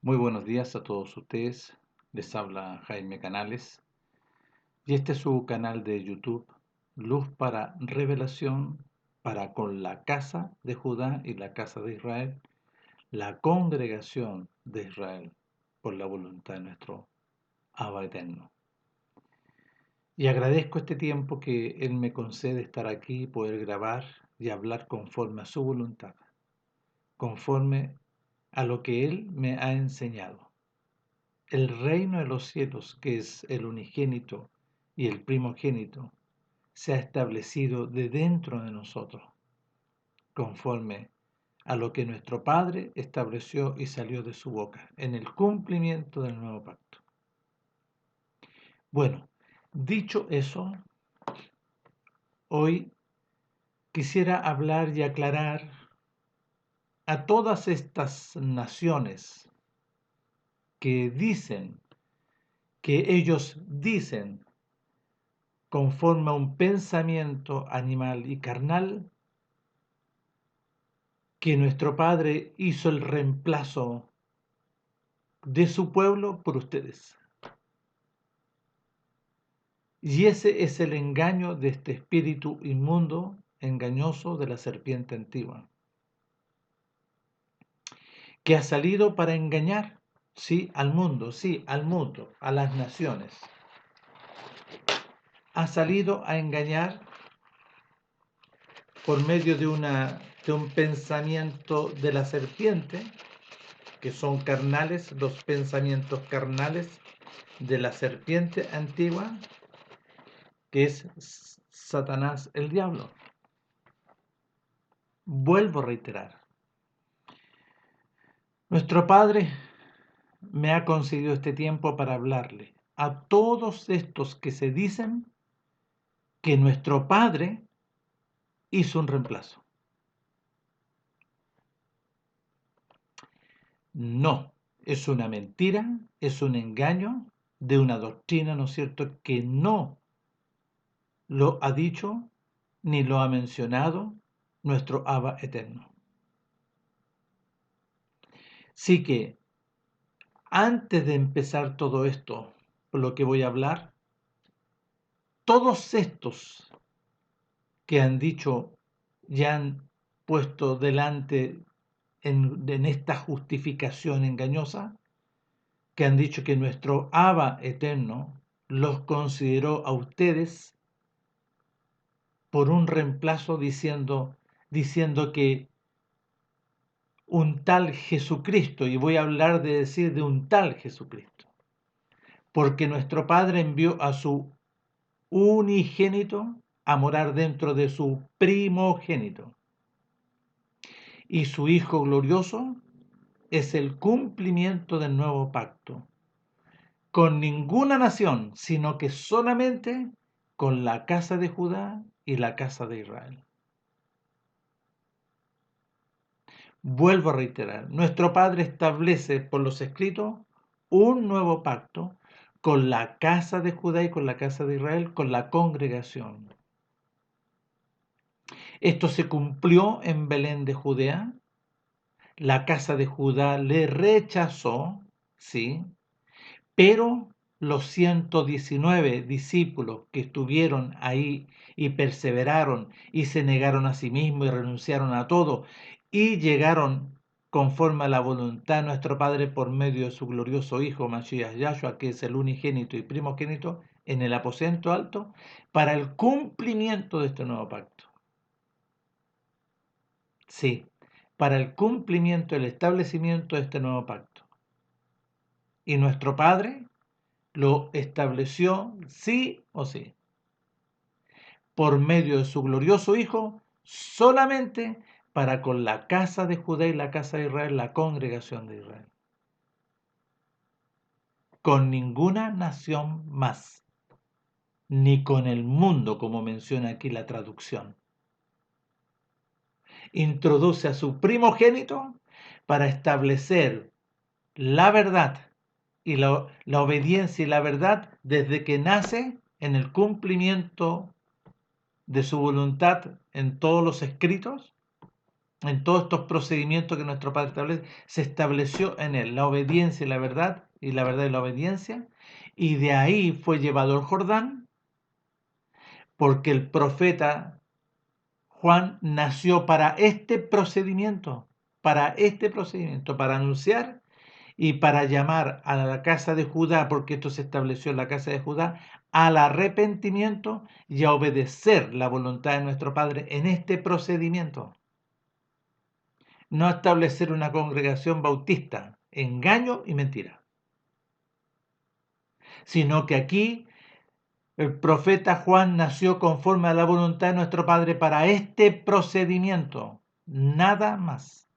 Muy buenos días a todos ustedes. Les habla Jaime Canales y este es su canal de YouTube, Luz para Revelación para con la casa de Judá y la casa de Israel, la congregación de Israel, por la voluntad de nuestro Abba Eterno. Y agradezco este tiempo que Él me concede estar aquí y poder grabar y hablar conforme a su voluntad, conforme a lo que Él me ha enseñado. El reino de los cielos, que es el unigénito y el primogénito, se ha establecido de dentro de nosotros, conforme a lo que nuestro Padre estableció y salió de su boca, en el cumplimiento del nuevo pacto. Bueno, dicho eso, hoy quisiera hablar y aclarar a todas estas naciones que dicen, que ellos dicen conforme a un pensamiento animal y carnal, que nuestro Padre hizo el reemplazo de su pueblo por ustedes. Y ese es el engaño de este espíritu inmundo, engañoso de la serpiente antigua, que ha salido para engañar, sí, al mundo, a las naciones. Ha salido a engañar por medio de un pensamiento de la serpiente, que son carnales, los pensamientos carnales de la serpiente antigua, que es Satanás el diablo. Vuelvo a reiterar, nuestro Padre me ha concedido este tiempo para hablarle a todos estos que se dicen que nuestro Padre hizo un reemplazo. No, es una mentira, es un engaño de una doctrina, ¿no es cierto?, que no lo ha dicho ni lo ha mencionado nuestro Abba eterno. Así que, antes de empezar todo esto, por lo que voy a hablar, todos estos que han dicho y han puesto delante en esta justificación engañosa, que han dicho que nuestro Abba eterno los consideró a ustedes por un reemplazo diciendo que un tal Jesucristo, y voy a hablar de decir de un tal Jesucristo, porque nuestro Padre envió a su unigénito a morar dentro de su primogénito. Y su Hijo glorioso es el cumplimiento del nuevo pacto, con ninguna nación, sino que solamente con la casa de Judá y la casa de Israel. Vuelvo a reiterar, nuestro Padre establece por los escritos un nuevo pacto con la casa de Judá y con la casa de Israel, con la congregación. Esto se cumplió en Belén de Judea. La casa de Judá le rechazó, ¿sí? Pero los 119 discípulos que estuvieron ahí y perseveraron y se negaron a sí mismos y renunciaron a todo y llegaron conforme a la voluntad de nuestro Padre por medio de su glorioso Hijo Mashiach Yahshua, que es el unigénito y primogénito, en el aposento alto, para el cumplimiento de este nuevo pacto. Sí, para el cumplimiento, el establecimiento de este nuevo pacto. Y nuestro Padre lo estableció sí o sí, por medio de su glorioso Hijo, solamente para con la casa de Judá y la casa de Israel, la congregación de Israel. Con ninguna nación más, ni con el mundo, como menciona aquí la traducción. Introduce a su primogénito para establecer la verdad y la obediencia y la verdad desde que nace en el cumplimiento de su voluntad en todos los escritos, en todos estos procedimientos que nuestro Padre establece, se estableció en él la obediencia y la verdad y la obediencia, y de ahí fue llevado el Jordán, porque el profeta Juan nació para este procedimiento, para anunciar y para llamar a la casa de Judá, porque esto se estableció en la casa de Judá, al arrepentimiento y a obedecer la voluntad de nuestro Padre en este procedimiento. No establecer una congregación bautista, engaño y mentira, sino que aquí el profeta Juan nació conforme a la voluntad de nuestro Padre para este procedimiento, nada más.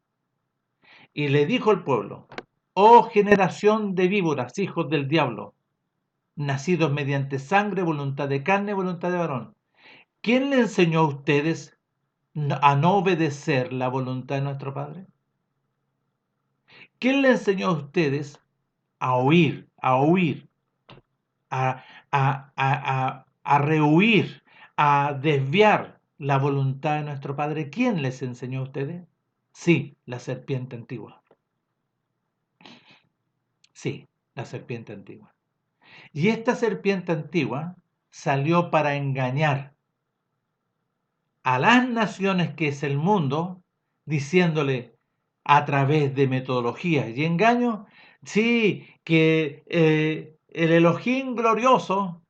Y le dijo al pueblo: oh generación de víboras, hijos del diablo, nacidos mediante sangre, voluntad de carne, voluntad de varón. ¿Quién le enseñó a ustedes a no obedecer la voluntad de nuestro Padre? ¿Quién le enseñó a ustedes a huir, a rehuir, a desviar la voluntad de nuestro Padre? ¿Quién les enseñó a ustedes? Sí, la serpiente antigua. Sí, la serpiente antigua. Y esta serpiente antigua salió para engañar a las naciones, que es el mundo, diciéndole a través de metodologías y engaños, sí, que el Elohim glorioso,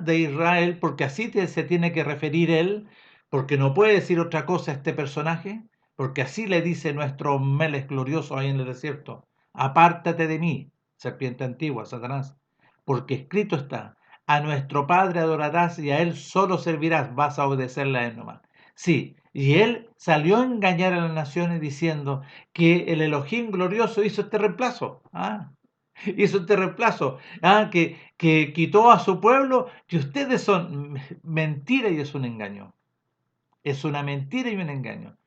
de Israel, porque así se tiene que referir él, porque no puede decir otra cosa este personaje, porque así le dice nuestro Melech glorioso ahí en el desierto: apártate de mí, serpiente antigua, Satanás, porque escrito está: a nuestro Padre adorarás y a él solo servirás, vas a obedecerle a él nomás. Sí, y él salió a engañar a las naciones diciendo que el Elohim glorioso hizo este reemplazo. Hizo este reemplazo. Que quitó a su pueblo, que ustedes son mentira, y es un engaño. Es una mentira y un engaño.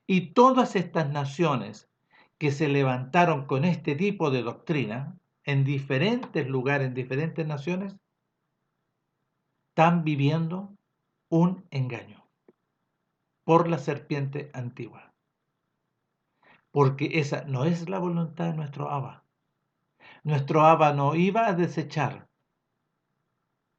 Y todas estas naciones que se levantaron con este tipo de doctrina en diferentes lugares, en diferentes naciones, están viviendo un engaño por la serpiente antigua, porque esa no es la voluntad de nuestro Abba. Nuestro Abba no iba a desechar,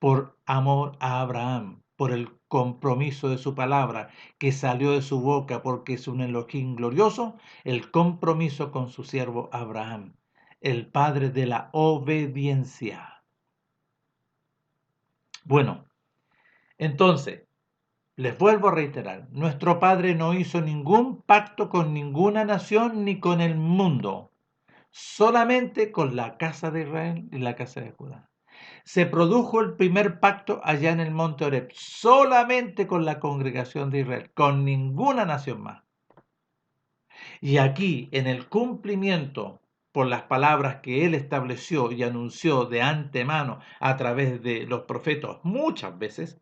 por amor a Abraham, por el compromiso de su palabra que salió de su boca, porque es un Elohim glorioso, el compromiso con su siervo Abraham, el padre de la obediencia. Bueno, entonces, les vuelvo a reiterar: nuestro Padre no hizo ningún pacto con ninguna nación ni con el mundo, solamente con la casa de Israel y la casa de Judá. Se produjo el primer pacto allá en el monte Oreb, solamente con la congregación de Israel, con ninguna nación más. Y aquí, en el cumplimiento por las palabras que él estableció y anunció de antemano a través de los profetas muchas veces,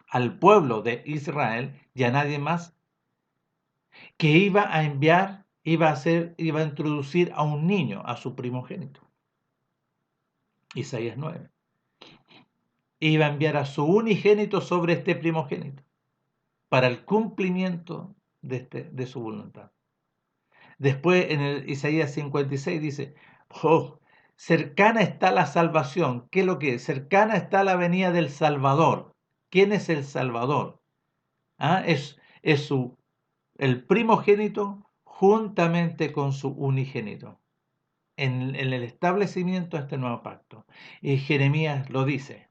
al pueblo de Israel y a nadie más, que iba a enviar, iba a introducir a un niño, a su primogénito. Isaías 9. Iba a enviar a su unigénito sobre este primogénito, para el cumplimiento de su voluntad. Después, en el Isaías 56 dice: oh, cercana está la salvación. ¿Qué es lo que es? Cercana está la venida del Salvador. ¿Quién es el Salvador? Es el primogénito juntamente con su unigénito, en el establecimiento de este nuevo pacto. Y Jeremías lo dice.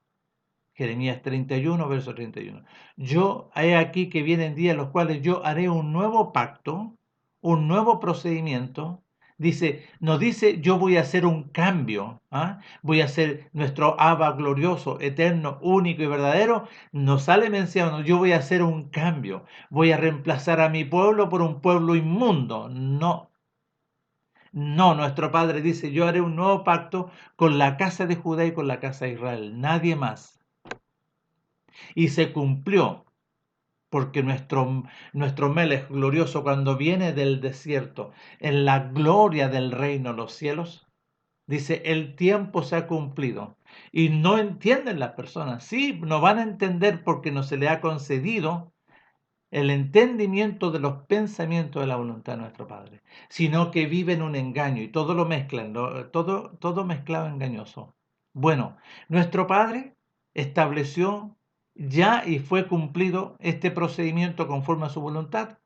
Jeremías 31, verso 31. Yo, he aquí que vienen días en los cuales yo haré un nuevo pacto, un nuevo procedimiento. Dice, no dice yo voy a hacer un cambio, voy a hacer nuestro Abba glorioso, eterno, único y verdadero. No sale mencionado, yo voy a hacer un cambio, voy a reemplazar a mi pueblo por un pueblo inmundo. No, no, nuestro Padre dice: yo haré un nuevo pacto con la casa de Judá y con la casa de Israel, nadie más. Y se cumplió, porque nuestro Melech glorioso, cuando viene del desierto en la gloria del reino de los cielos, dice: el tiempo se ha cumplido. Y no entienden las personas. Sí, no van a entender porque no se le ha concedido el entendimiento de los pensamientos de la voluntad de nuestro Padre, sino que viven un engaño y todo lo mezclan, todo mezclado engañoso. Bueno, nuestro Padre estableció ya y fue cumplido este procedimiento conforme a su voluntad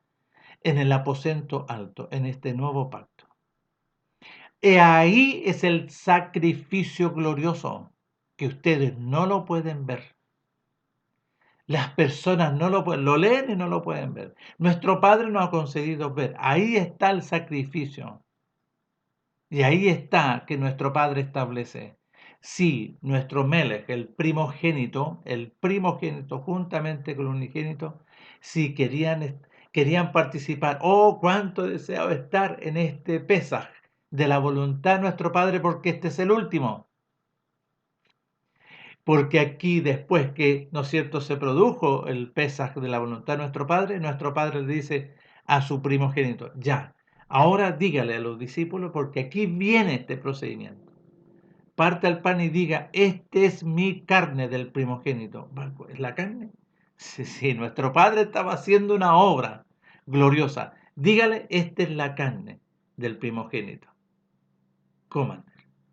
en el aposento alto, en este nuevo pacto. Y ahí es el sacrificio glorioso, que ustedes no lo pueden ver. Las personas no lo pueden, lo leen y no lo pueden ver. Nuestro Padre nos ha concedido ver. Ahí está el sacrificio. Y ahí está que nuestro Padre establece. Si nuestro Melech, el primogénito juntamente con el unigénito, si querían participar, oh, cuánto deseo estar en este Pesaj de la voluntad de nuestro Padre, porque este es el último. Porque aquí después que, ¿no es cierto?, se produjo el Pesaj de la voluntad de nuestro Padre le dice a su primogénito, ya, ahora dígale a los discípulos, porque aquí viene este procedimiento. Parte el pan y diga, este es mi carne del primogénito. ¿Es la carne? Sí, sí, nuestro Padre estaba haciendo una obra gloriosa. Dígale, esta es la carne del primogénito. Coman.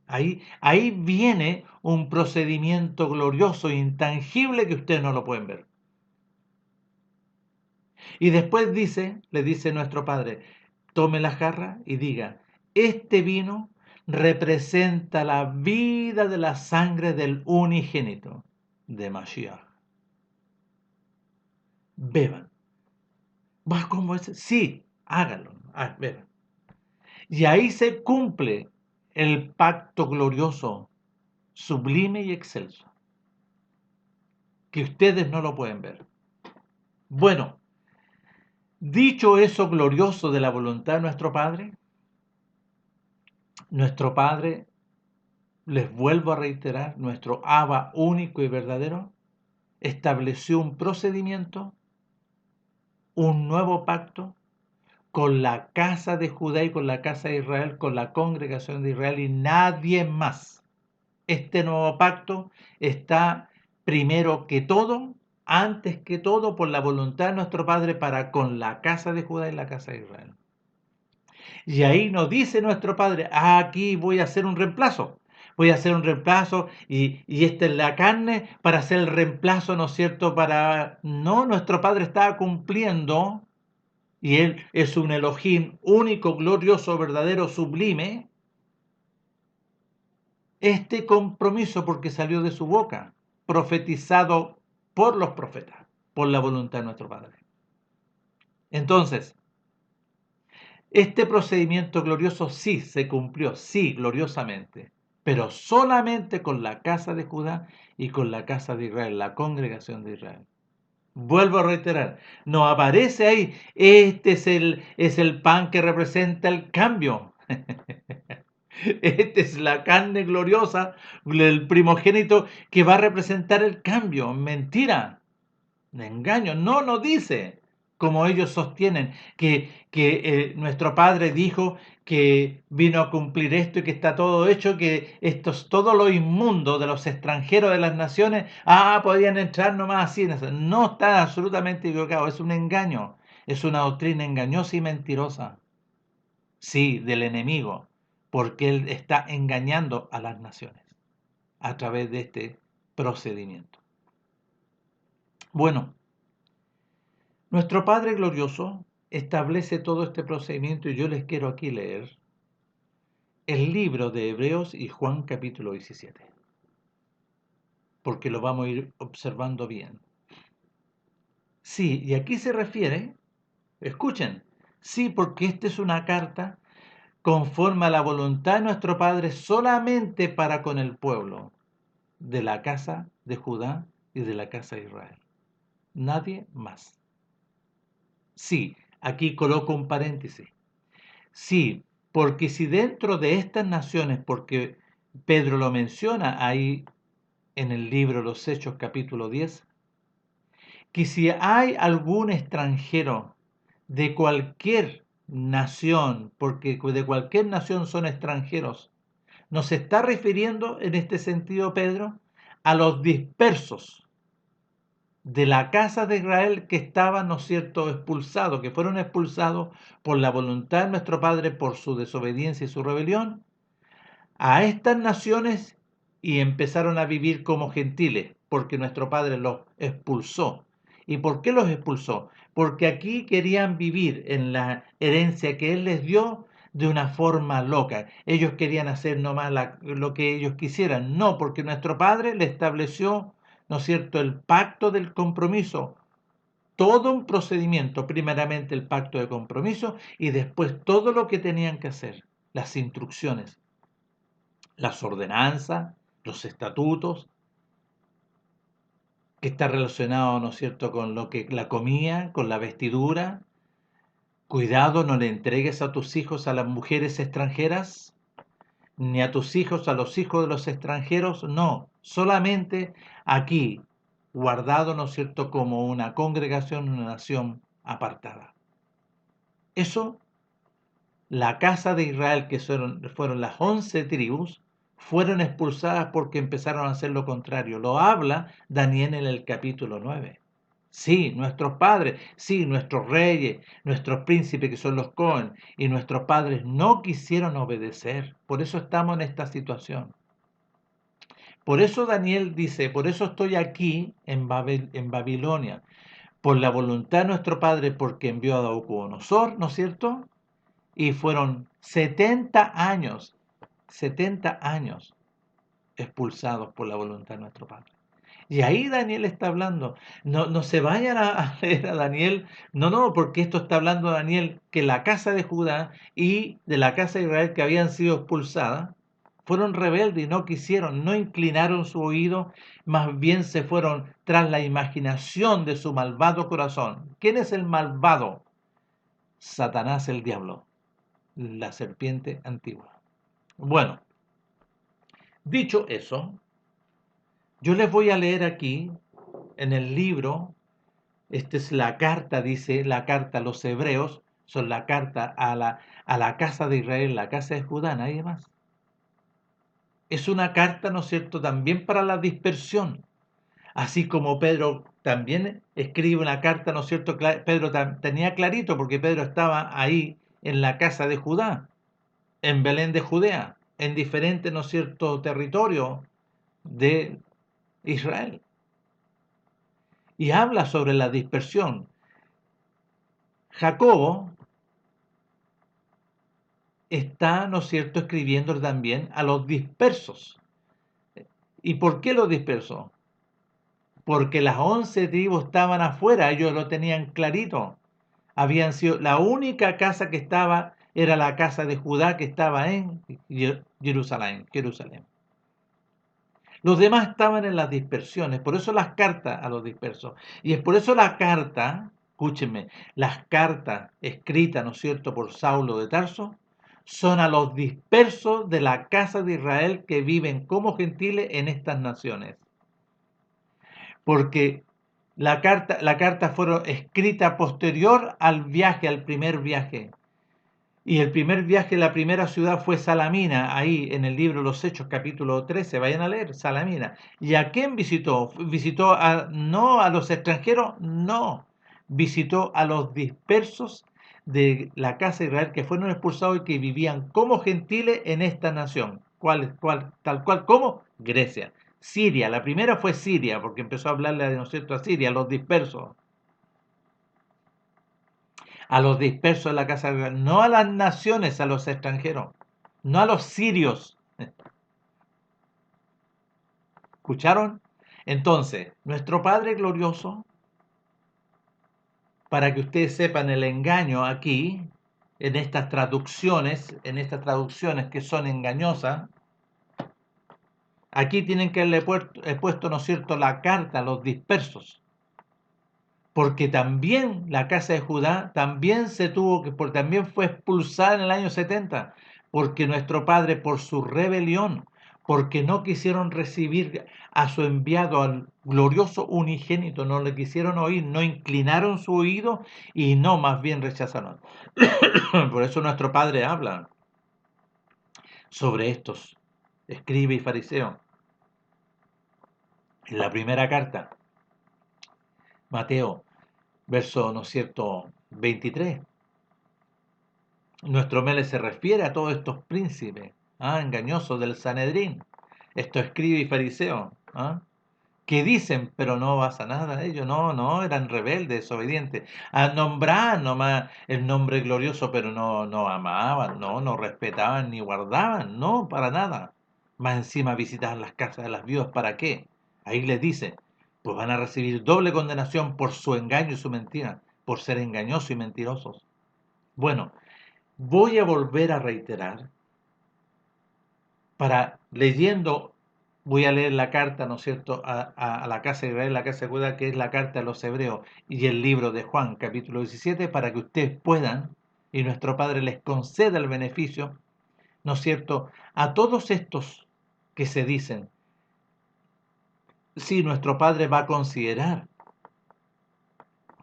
Ahí viene un procedimiento glorioso, intangible, que ustedes no lo pueden ver. Y después le dice nuestro Padre, tome la jarra y diga, este vino representa la vida de la sangre del unigénito de Mashiach. Beban. ¿Va cómo es? Sí, háganlo. Beban. Y ahí se cumple el pacto glorioso, sublime y excelso, que ustedes no lo pueden ver. Bueno, dicho eso glorioso de la voluntad de nuestro Padre, les vuelvo a reiterar, nuestro Abba único y verdadero, estableció un procedimiento, un nuevo pacto con la casa de Judá y con la casa de Israel, con la congregación de Israel y nadie más. Este nuevo pacto está primero que todo, antes que todo, por la voluntad de nuestro Padre para con la casa de Judá y la casa de Israel. Y ahí nos dice nuestro Padre, aquí voy a hacer un reemplazo. Voy a hacer un reemplazo y esta es la carne para hacer el reemplazo, ¿no es cierto? No, nuestro Padre estaba cumpliendo, y Él es un Elohim único, glorioso, verdadero, sublime, este compromiso porque salió de su boca, profetizado por los profetas, por la voluntad de nuestro Padre. Entonces, este procedimiento glorioso sí se cumplió, sí, gloriosamente, pero solamente con la casa de Judá y con la casa de Israel, la congregación de Israel. Vuelvo a reiterar, no aparece ahí, este es el pan que representa el cambio. Esta es la carne gloriosa, el primogénito que va a representar el cambio. Mentira, engaño, no nos dice, como ellos sostienen, que nuestro Padre dijo que vino a cumplir esto y que está todo hecho, que esto es todo lo inmundo de los extranjeros de las naciones, podían entrar nomás así. No, está absolutamente equivocado, es un engaño, es una doctrina engañosa y mentirosa, sí, del enemigo, porque él está engañando a las naciones a través de este procedimiento. Bueno, nuestro Padre Glorioso establece todo este procedimiento y yo les quiero aquí leer el libro de Hebreos y Juan capítulo 17, porque lo vamos a ir observando bien. Sí, y aquí se refiere, escuchen, sí, porque esta es una carta conforme a la voluntad de nuestro Padre solamente para con el pueblo de la casa de Judá y de la casa de Israel. Nadie más. Sí, aquí coloco un paréntesis. Sí, porque si dentro de estas naciones, porque Pedro lo menciona ahí en el libro Los Hechos capítulo 10, que si hay algún extranjero de cualquier nación, porque de cualquier nación son extranjeros, nos está refiriendo en este sentido Pedro a los dispersos de la casa de Israel que estaban, ¿no es cierto?, expulsados, que fueron expulsados por la voluntad de nuestro Padre por su desobediencia y su rebelión, a estas naciones y empezaron a vivir como gentiles, porque nuestro Padre los expulsó. ¿Y por qué los expulsó? Porque aquí querían vivir en la herencia que Él les dio de una forma loca. Ellos querían hacer nomás lo que ellos quisieran. No, porque nuestro Padre le estableció, ¿no es cierto?, el pacto del compromiso. Todo un procedimiento, primeramente el pacto de compromiso y después todo lo que tenían que hacer, las instrucciones, las ordenanzas, los estatutos, que está relacionado, ¿no es cierto?, con lo que la comida, con la vestidura. Cuidado, no le entregues a tus hijos a las mujeres extranjeras, ni a tus hijos a los hijos de los extranjeros, no, solamente aquí, guardado, ¿no es cierto?, como una congregación, una nación apartada. Eso, la casa de Israel, que fueron las 11 tribus, fueron expulsadas porque empezaron a hacer lo contrario. Lo habla Daniel en el capítulo 9. Sí, nuestros padres, sí, nuestros reyes, nuestros príncipes que son los Cohen y nuestros padres no quisieron obedecer. Por eso estamos en esta situación. Por eso Daniel dice, por eso estoy aquí en Babilonia, por la voluntad de nuestro Padre, porque envió a Nabucodonosor, ¿no es cierto? Y fueron 70 años expulsados por la voluntad de nuestro Padre. Y ahí Daniel está hablando. No, no se vayan a leer a Daniel. No, no, porque esto está hablando Daniel que la casa de Judá y de la casa de Israel que habían sido expulsadas fueron rebeldes y no quisieron, no inclinaron su oído, más bien se fueron tras la imaginación de su malvado corazón. ¿Quién es el malvado? Satanás el diablo, la serpiente antigua. Bueno, dicho eso, yo les voy a leer aquí en el libro. Esta es la carta, dice, la carta a los hebreos, son la carta a la casa de Israel, la casa de Judá, nadie más. Es una carta, ¿no es cierto?, también para la dispersión. Así como Pedro también escribe una carta, ¿no es cierto? Pedro tenía clarito, porque Pedro estaba ahí en la casa de Judá, en Belén de Judea, en diferentes, ¿no es cierto?, territorios de Israel. Y habla sobre la dispersión. Jacobo está, ¿no es cierto?, escribiendo también a los dispersos. ¿Y por qué los dispersos? Porque las 11 tribus estaban afuera, ellos lo tenían clarito. Habían sido, la única casa que estaba era la casa de Judá que estaba en Jerusalén. Los demás estaban en las dispersiones, por eso las cartas a los dispersos. Y es por eso la carta, escúchenme, las cartas escritas, ¿no es cierto?, por Saulo de Tarso, son a los dispersos de la casa de Israel que viven como gentiles en estas naciones. Porque la carta fue escrita posterior al viaje, al primer viaje. Y el primer viaje, la primera ciudad fue Salamina, ahí en el libro Los Hechos, capítulo 13, vayan a leer, Salamina. ¿Y a quién visitó? ¿Visitó no a los extranjeros? No, visitó a los dispersos de la casa de Israel que fueron expulsados y que vivían como gentiles en esta nación. Tal cual como Grecia. Siria, la primera fue Siria, porque empezó a hablarle, ¿no es cierto?, a Siria, a los dispersos. A los dispersos de la casa de Israel, no a las naciones, a los extranjeros, no a los sirios. ¿Escucharon? Entonces, nuestro Padre glorioso, para que ustedes sepan el engaño aquí, en estas traducciones que son engañosas, aquí tienen que haberle puesto, ¿no es cierto?, la carta a los dispersos. Porque también la casa de Judá también también fue expulsada en el año 70, porque nuestro Padre, por su rebelión, porque no quisieron recibir a su enviado, al glorioso unigénito, no le quisieron oír, no inclinaron su oído y no, más bien rechazaron. Por eso nuestro Padre habla sobre estos, escribe y fariseo, en la primera carta. Mateo, verso, ¿no es cierto?, 23. Nuestro Mele se refiere a todos estos príncipes, engañosos del Sanedrín, estos escribas y fariseos, que dicen, pero no pasa nada de ellos, no, eran rebeldes, desobedientes, nombraban nomás el nombre glorioso, pero no amaban, no respetaban ni guardaban, no, para nada. Más encima visitaban las casas de las viudas, ¿para qué? Ahí les dice, pues van a recibir doble condenación por su engaño y su mentira, por ser engañosos y mentirosos. Bueno, voy a volver a reiterar, voy a leer la carta, ¿no es cierto?, a la casa de Israel, la casa de Judá, que es la carta a los hebreos, y el libro de Juan, capítulo 17, para que ustedes puedan, y nuestro Padre les conceda el beneficio, ¿no es cierto?, a todos estos que se dicen, si nuestro Padre va a considerar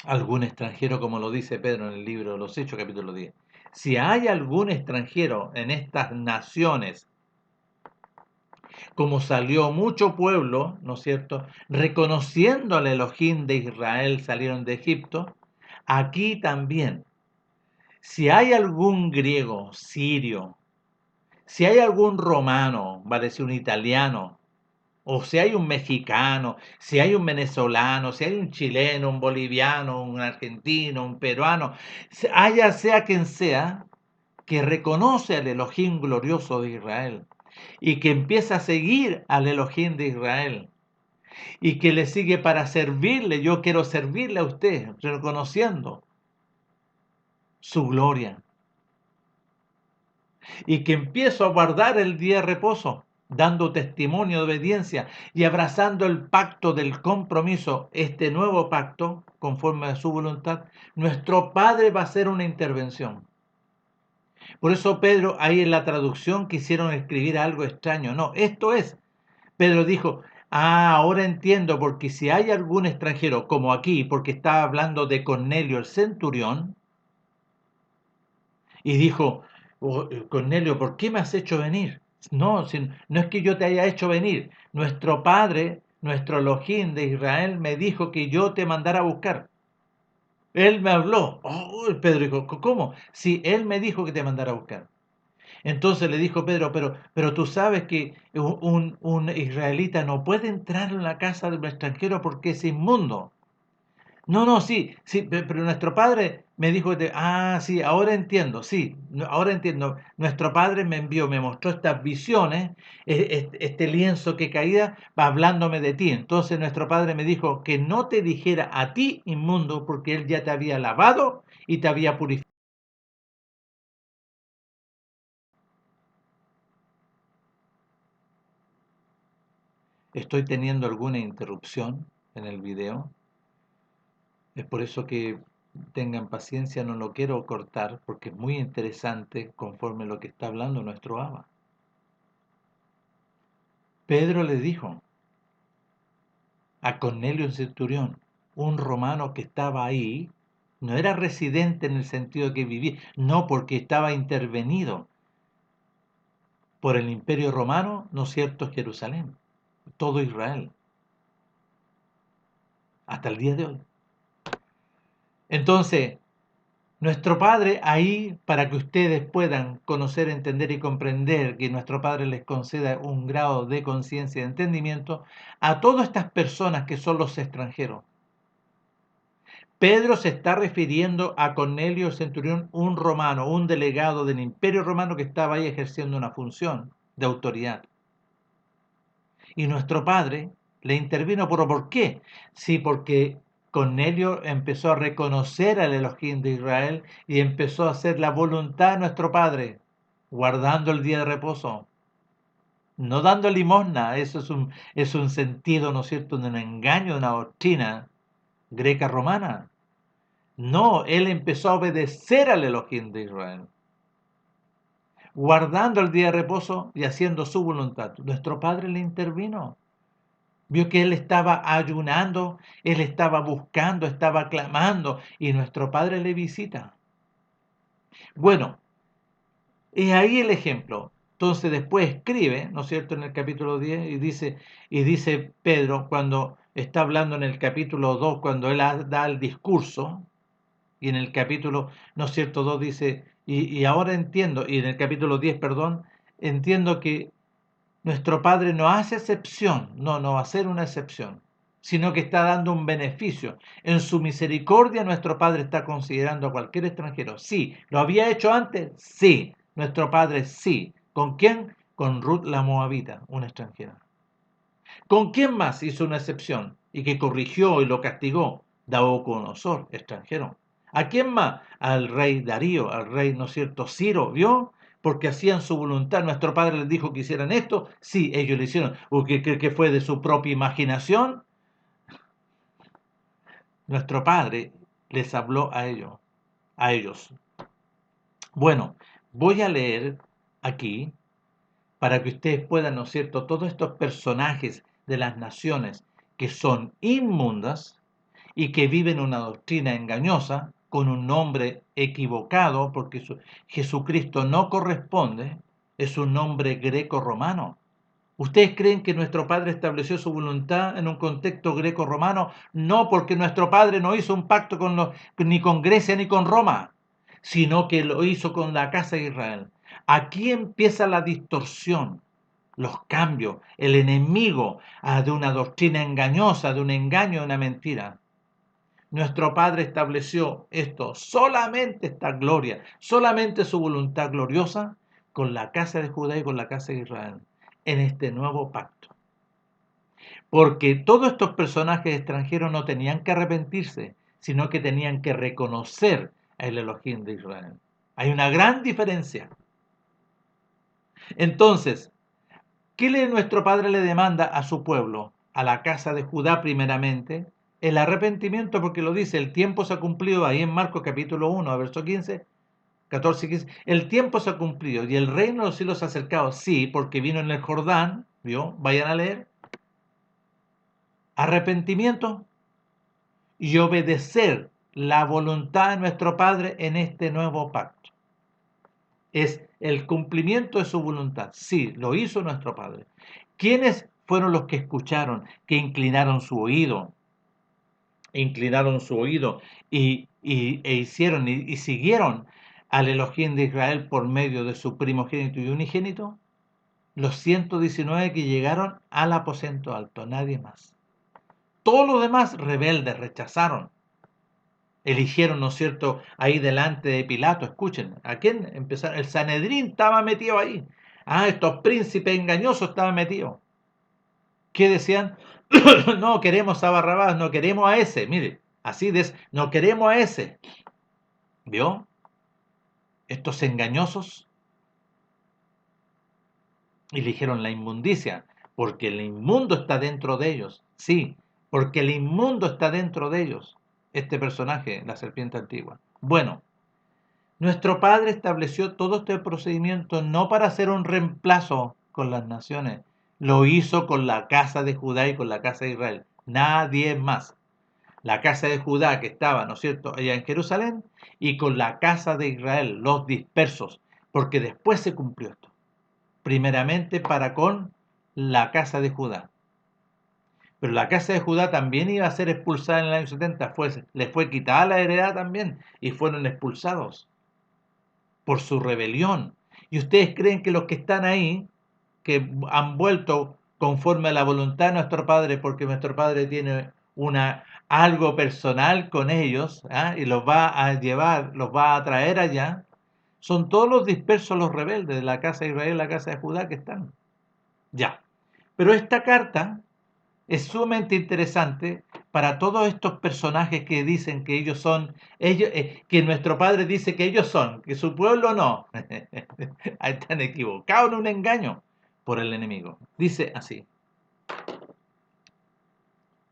algún extranjero, como lo dice Pedro en el libro de los Hechos, capítulo 10. Si hay algún extranjero en estas naciones, como salió mucho pueblo, ¿no es cierto?, reconociendo al Elohim de Israel, salieron de Egipto, aquí también, si hay algún griego, sirio, si hay algún romano, va a decir un italiano, o si hay un mexicano, si hay un venezolano, si hay un chileno, un boliviano, un argentino, un peruano, haya sea quien sea, que reconoce al Elohim glorioso de Israel y que empieza a seguir al Elohim de Israel y que le sigue para servirle, yo quiero servirle a usted, reconociendo su gloria, y que empiezo a guardar el día de reposo, dando testimonio de obediencia y abrazando el pacto del compromiso, este nuevo pacto, conforme a su voluntad, nuestro Padre va a hacer una intervención. Por eso Pedro, ahí en la traducción quisieron escribir algo extraño. No, esto es, Pedro dijo, ahora entiendo, porque si hay algún extranjero, como aquí, porque estaba hablando de Cornelio el centurión, y dijo, Cornelio, ¿por qué me has hecho venir? No, no es que yo te haya hecho venir. Nuestro Padre, nuestro Elohim de Israel, me dijo que yo te mandara a buscar. Él me habló. Pedro dijo, ¿cómo? Sí, él me dijo que te mandara a buscar. Entonces le dijo Pedro, pero tú sabes que un israelita no puede entrar en la casa de un extranjero porque es inmundo. No, sí, pero nuestro padre me dijo, sí, ahora entiendo, sí, ahora entiendo. Nuestro padre me envió, me mostró estas visiones, este lienzo que caía, va hablándome de ti. Entonces nuestro padre me dijo que no te dijera a ti inmundo, porque él ya te había lavado y te había purificado. Estoy teniendo alguna interrupción en el video. Es por eso que tengan paciencia, no lo quiero cortar porque es muy interesante conforme lo que está hablando nuestro Abba. Pedro le dijo a Cornelio el centurión, un romano que estaba ahí, no era residente en el sentido de que vivía, no, porque estaba intervenido por el imperio romano, ¿no es cierto?, Jerusalén, todo Israel, hasta el día de hoy. Entonces, nuestro Padre ahí, para que ustedes puedan conocer, entender y comprender, que nuestro Padre les conceda un grado de conciencia y de entendimiento a todas estas personas que son los extranjeros. Pedro se está refiriendo a Cornelio el centurión, un romano, un delegado del imperio romano que estaba ahí ejerciendo una función de autoridad. Y nuestro Padre le intervino, ¿pero por qué? Sí, porque Cornelio empezó a reconocer al Elohim de Israel y empezó a hacer la voluntad de nuestro Padre, guardando el día de reposo, no dando limosna. Eso es un sentido, ¿no es cierto?, de un engaño, de una doctrina greca romana. No, él empezó a obedecer al Elohim de Israel, guardando el día de reposo y haciendo su voluntad. Nuestro Padre le intervino. Vio que él estaba ayunando, él estaba buscando, estaba clamando, y nuestro Padre le visita. Bueno, es ahí el ejemplo. Entonces después escribe, ¿no es cierto?, en el capítulo 10, y dice Pedro, cuando está hablando en el capítulo 2 cuando él da el discurso, y en el capítulo, ¿no es cierto?, 2 dice, y ahora entiendo, y en el capítulo 10, perdón, entiendo que nuestro Padre no hace excepción, no va a ser una excepción, sino que está dando un beneficio. En su misericordia nuestro Padre está considerando a cualquier extranjero. Sí, ¿lo había hecho antes? Sí, nuestro Padre sí. ¿Con quién? Con Ruth la Moabita, una extranjera. ¿Con quién más hizo una excepción y que corrigió y lo castigó? Nabucodonosor, extranjero. ¿A quién más? Al rey Darío, al rey, ¿no es cierto?, Ciro, ¿vio? Porque hacían su voluntad. Nuestro padre les dijo que hicieran esto. Sí, ellos lo hicieron. ¿O que fue de su propia imaginación? Nuestro padre les habló a ellos. A ellos. Bueno, voy a leer aquí para que ustedes puedan, ¿no es cierto?, todos estos personajes de las naciones que son inmundas y que viven una doctrina engañosa con un nombre equivocado, porque Jesucristo no corresponde, es un nombre greco-romano. ¿Ustedes creen que nuestro Padre estableció su voluntad en un contexto greco-romano? No, porque nuestro Padre no hizo un pacto ni con Grecia ni con Roma, sino que lo hizo con la casa de Israel. Aquí empieza la distorsión, los cambios, el enemigo de una doctrina engañosa, de un engaño, de una mentira. Nuestro Padre estableció esto, solamente esta gloria, solamente su voluntad gloriosa con la casa de Judá y con la casa de Israel, en este nuevo pacto. Porque todos estos personajes extranjeros no tenían que arrepentirse, sino que tenían que reconocer el Elohim de Israel. Hay una gran diferencia. Entonces, nuestro Padre le demanda a su pueblo, a la casa de Judá primeramente? El arrepentimiento, porque lo dice, el tiempo se ha cumplido ahí en Marcos capítulo 1, verso 15, 14 y 15. El tiempo se ha cumplido y el reino de los cielos se ha acercado. Sí, porque vino en el Jordán, ¿vio? Vayan a leer. Arrepentimiento y obedecer la voluntad de nuestro Padre en este nuevo pacto. Es el cumplimiento de su voluntad. Sí, lo hizo nuestro Padre. ¿Quiénes fueron los que escucharon, que inclinaron su oído? E hicieron y siguieron al Elohim de Israel por medio de su primogénito y unigénito. Los 119 que llegaron al aposento alto, nadie más. Todos los demás rebeldes rechazaron. Eligieron, ¿no es cierto?, ahí delante de Pilato. Escuchen, ¿a quién empezaron? El Sanedrín estaba metido ahí. Estos príncipes engañosos estaban metidos. ¿Qué decían? No queremos a Barrabás, no queremos a ese. Mire, no queremos a ese. ¿Vio? Estos engañosos eligieron la inmundicia, porque el inmundo está dentro de ellos. Sí, porque el inmundo está dentro de ellos. Este personaje, la serpiente antigua. Bueno, nuestro Padre estableció todo este procedimiento no para hacer un reemplazo con las naciones. Lo hizo con la casa de Judá y con la casa de Israel. Nadie más. La casa de Judá que estaba, ¿no es cierto?, allá en Jerusalén, y con la casa de Israel, los dispersos, porque después se cumplió esto. Primeramente para con la casa de Judá. Pero la casa de Judá también iba a ser expulsada en el año 70, les fue quitada la heredad también, y fueron expulsados por su rebelión. ¿Y ustedes creen que los que están ahí, que han vuelto conforme a la voluntad de nuestro Padre, porque nuestro Padre tiene algo personal con ellos, y los va a llevar, los va a traer allá, son todos los dispersos, los rebeldes de la casa de Israel, la casa de Judá que están? Ya. Pero esta carta es sumamente interesante para todos estos personajes que dicen que ellos son, que nuestro Padre dice que ellos son, que su pueblo no. Están equivocados en un engaño por el enemigo. Dice así.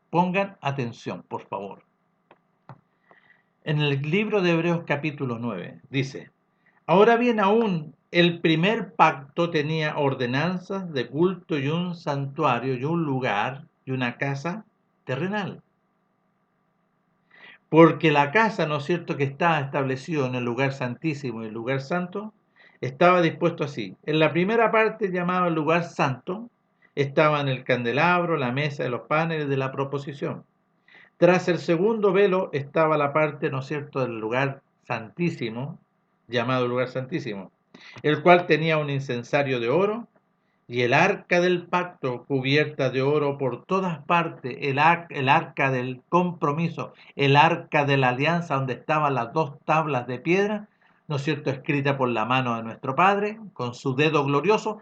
Pongan atención, por favor. En el libro de Hebreos capítulo 9 dice: ahora bien, aún el primer pacto tenía ordenanzas de culto y un santuario y un lugar y una casa terrenal. Porque la casa, ¿no es cierto?, que está establecido en el lugar santísimo y el lugar santo, estaba dispuesto así. En la primera parte, llamado el lugar santo, estaban el candelabro, la mesa de los panes de la proposición. Tras el segundo velo estaba la parte, ¿no es cierto?, del lugar santísimo, llamado lugar santísimo, el cual tenía un incensario de oro y el arca del pacto cubierta de oro por todas partes, el arca del compromiso, el arca de la alianza donde estaban las dos tablas de piedra, ¿no es cierto?, escrita por la mano de nuestro Padre, con su dedo glorioso,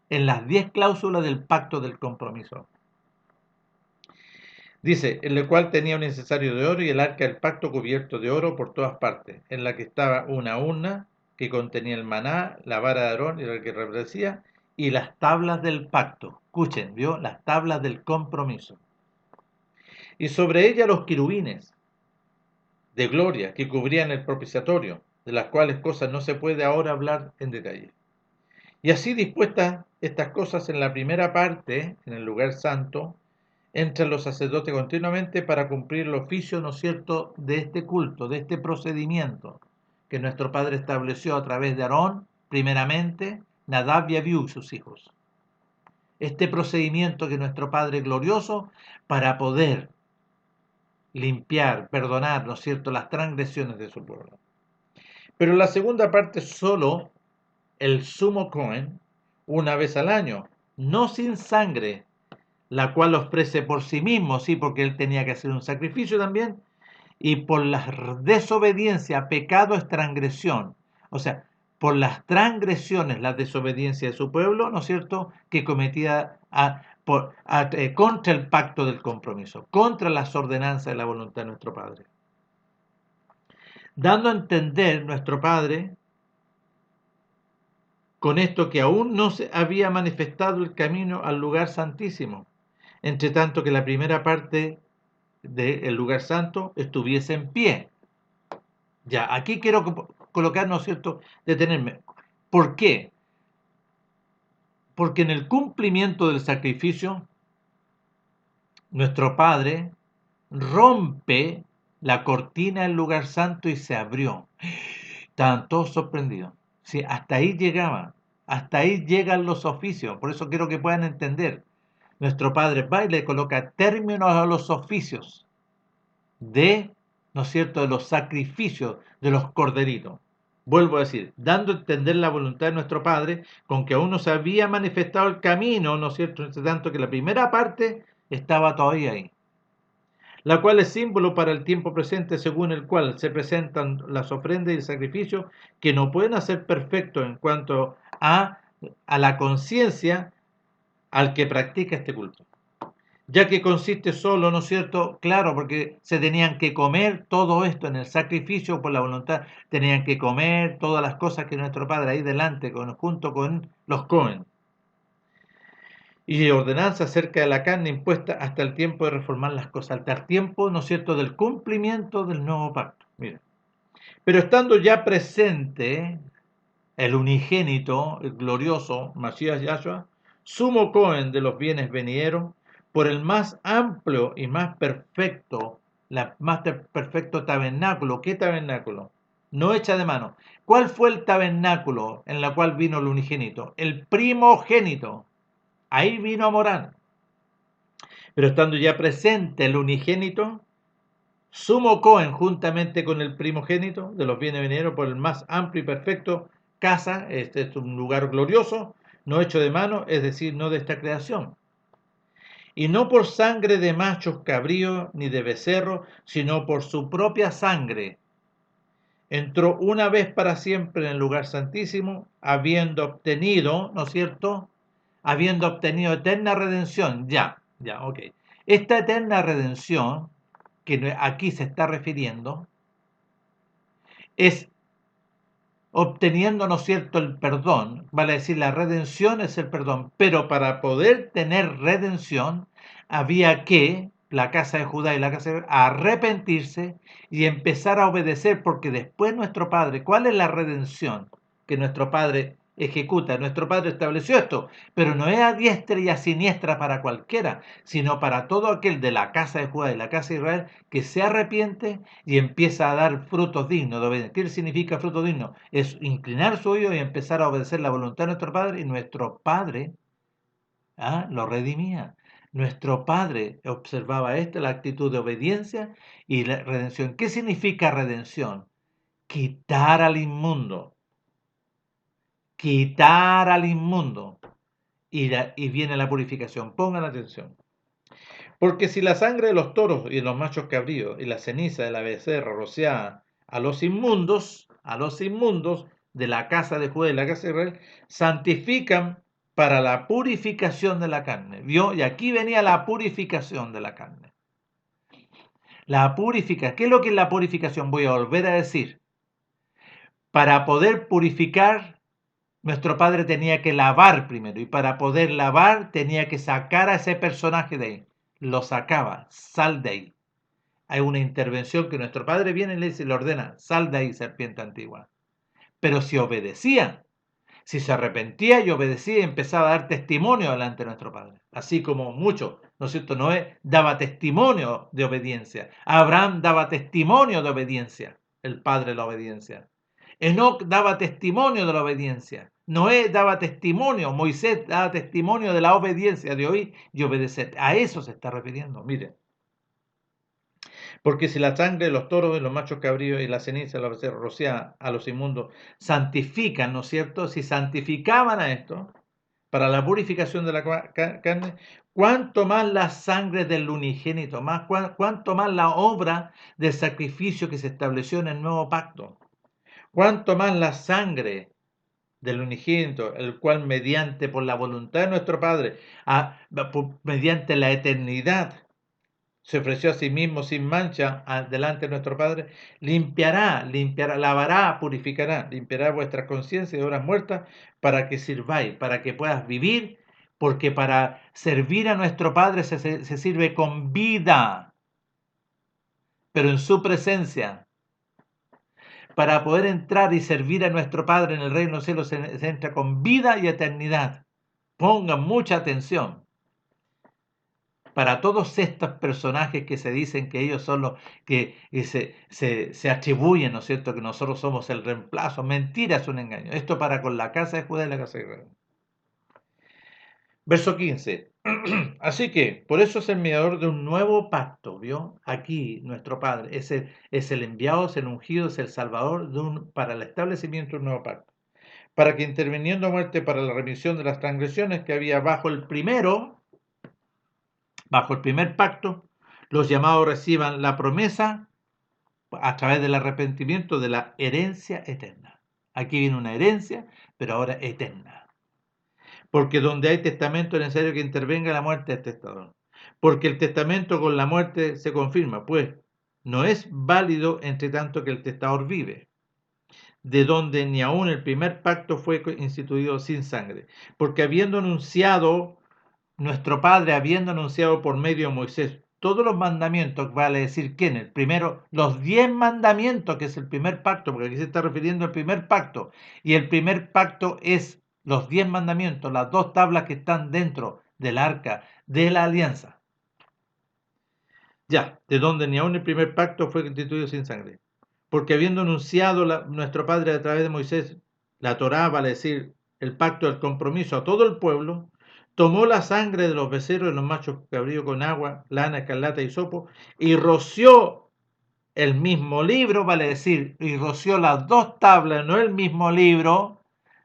en las 10 cláusulas del pacto del compromiso. Dice, en el cual tenía un incensario de oro y el arca del pacto cubierto de oro por todas partes, en la que estaba una urna que contenía el maná, la vara de Aarón y la que refrescía, y las tablas del pacto. Escuchen, ¿vio? Las tablas del compromiso. Y sobre ella los querubines de gloria que cubrían el propiciatorio, de las cuales cosas no se puede ahora hablar en detalle. Y así dispuestas estas cosas en la primera parte, en el lugar santo, entre los sacerdotes continuamente para cumplir el oficio, ¿no es cierto?, de este culto, de este procedimiento que nuestro Padre estableció a través de Aarón, primeramente, Nadab y Abiú y sus hijos. Este procedimiento que nuestro Padre glorioso para poder limpiar, perdonar, ¿no es cierto?, las transgresiones de su pueblo. Pero en la segunda parte solo el sumo Cohen, una vez al año, no sin sangre, la cual ofrece por sí mismo, sí, porque él tenía que hacer un sacrificio también, y por la desobediencia, pecado es transgresión, o sea, por las transgresiones, la desobediencia de su pueblo, ¿no es cierto?, que cometía contra el pacto del compromiso, contra las ordenanzas de la voluntad de nuestro Padre. Dando a entender nuestro Padre con esto que aún no se había manifestado el camino al lugar santísimo, entre tanto que la primera parte del lugar santo estuviese en pie. Ya, aquí quiero colocar, ¿no es cierto?, detenerme. ¿Por qué? Porque en el cumplimiento del sacrificio, nuestro Padre rompe la cortina del lugar santo y se abrió. Estaban todos sorprendidos. Sí, hasta ahí llegaba, hasta ahí llegan los oficios. Por eso quiero que puedan entender. Nuestro Padre va y le coloca términos a los oficios de, ¿no es cierto?, de los sacrificios de los corderitos. Vuelvo a decir, dando a entender la voluntad de nuestro Padre, con que aún no se había manifestado el camino, ¿no es cierto?, entre tanto que la primera parte estaba todavía ahí, la cual es símbolo para el tiempo presente, según el cual se presentan las ofrendas y el sacrificio, que no pueden hacer perfecto en cuanto a la conciencia al que practica este culto, ya que consiste solo, ¿no es cierto? Claro, porque se tenían que comer todo esto en el sacrificio por la voluntad, tenían que comer todas las cosas que nuestro Padre ahí delante, junto con los Cohen, y ordenanza acerca de la carne impuesta hasta el tiempo de reformar las cosas, hasta el tiempo, ¿no es cierto?, del cumplimiento del nuevo pacto. Mira, pero estando ya presente el unigénito, el glorioso Masías Yahshua, sumo Cohen de los bienes venideros, por el más amplio y más perfecto, perfecto tabernáculo. ¿Qué tabernáculo? No hecha de mano. ¿Cuál fue el tabernáculo en el cual vino el unigénito? El primogénito. Ahí vino a morar. Pero estando ya presente el unigénito, sumo Cohen juntamente con el primogénito de los bienes venideros por el más amplio y perfecto casa, este es un lugar glorioso, no hecho de mano, es decir, no de esta creación. Y no por sangre de machos cabríos ni de becerro, sino por su propia sangre. Entró una vez para siempre en el lugar santísimo, habiendo obtenido, ¿no es cierto?, habiendo obtenido eterna redención. Ya, ok. Esta eterna redención, que aquí se está refiriendo, es obteniendo, ¿no es cierto?, el perdón. Vale decir, la redención es el perdón, pero para poder tener redención había que la casa de Judá y la casa de arrepentirse y empezar a obedecer, porque después nuestro Padre, ¿cuál es la redención que nuestro Padre ejecuta? Nuestro Padre estableció esto, pero no es a diestra y a siniestra para cualquiera, sino para todo aquel de la casa de Judá y la casa de Israel que se arrepiente y empieza a dar frutos dignos de obediencia. ¿Qué significa fruto digno? Es inclinar su oído y empezar a obedecer la voluntad de nuestro Padre, y nuestro Padre Lo redimía. Nuestro Padre observaba la actitud de obediencia y la redención. ¿Qué significa redención? Quitar al inmundo. Quitar al inmundo. Y viene la purificación. Pongan atención. Porque si la sangre de los toros y de los machos cabríos y la ceniza de la becerra rociada a los inmundos de la casa de Judá y la casa de Israel, santifican para la purificación de la carne. ¿Vio? Y aquí venía la purificación de la carne. La purificación. ¿Qué es lo que es la purificación? Voy a volver a decir. Para poder purificar, nuestro Padre tenía que lavar primero. Y para poder lavar, tenía que sacar a ese personaje de ahí. Lo sacaba. Sal de ahí. Hay una intervención que nuestro Padre viene y le dice, le ordena, sal de ahí, serpiente antigua. Pero si obedecía, si se arrepentía y obedecía y empezaba a dar testimonio delante de nuestro Padre. Así como muchos, ¿no es cierto? Noé daba testimonio de obediencia. Abraham daba testimonio de obediencia. El padre de la obediencia. Enoc daba testimonio de la obediencia. Noé daba testimonio. Moisés daba testimonio de la obediencia, de oír y obedecer. A eso se está refiriendo. Miren. Porque si la sangre de los toros, de los machos cabríos y la ceniza de la becerra rociada a los inmundos santifican, ¿no es cierto? Si santificaban a esto para la purificación de la carne, cuánto más la sangre del unigénito, cuánto más la obra del sacrificio que se estableció en el nuevo pacto, cuánto más la sangre del unigénito, el cual mediante por la voluntad de nuestro Padre, mediante la eternidad, se ofreció a sí mismo sin mancha delante de nuestro Padre, limpiará, lavará, purificará, limpiará vuestras conciencias de obras muertas para que sirváis, para que puedas vivir, porque para servir a nuestro Padre se sirve con vida, pero en su presencia. Para poder entrar y servir a nuestro Padre en el reino de los cielos se entra con vida y eternidad. Pongan mucha atención. Para todos estos personajes que se dicen que ellos son los que se atribuyen, ¿no es cierto?, que nosotros somos el reemplazo. Mentira, es un engaño. Esto para con la casa de Judá y la casa de Israel. Verso 15. Así que, por eso es el mediador de un nuevo pacto, ¿vio? Aquí nuestro Padre es el enviado, es el ungido, es el salvador para el establecimiento de un nuevo pacto. Para que interviniendo a muerte para la remisión de las transgresiones que había bajo el primer pacto, los llamados reciban la promesa a través del arrepentimiento de la herencia eterna. Aquí viene una herencia, pero ahora eterna. Porque donde hay testamento es necesario que intervenga la muerte del testador. Porque el testamento con la muerte se confirma, pues no es válido entre tanto que el testador vive, de donde ni aun el primer pacto fue instituido sin sangre. Porque nuestro Padre habiendo anunciado por medio de Moisés todos los mandamientos, vale decir, ¿quién? El primero, los 10 mandamientos, que es el primer pacto, porque aquí se está refiriendo al primer pacto, y el primer pacto es los 10 mandamientos, las 2 tablas que están dentro del arca de la alianza. Ya, de donde ni aun el primer pacto fue instituido sin sangre. Porque habiendo anunciado nuestro Padre a través de Moisés, la Torá, vale decir, el pacto del compromiso a todo el pueblo, tomó la sangre de los becerros y los machos cabríos con agua, lana, escarlata y hisopo, y roció el mismo libro, vale decir, y roció las 2 tablas, no el mismo libro.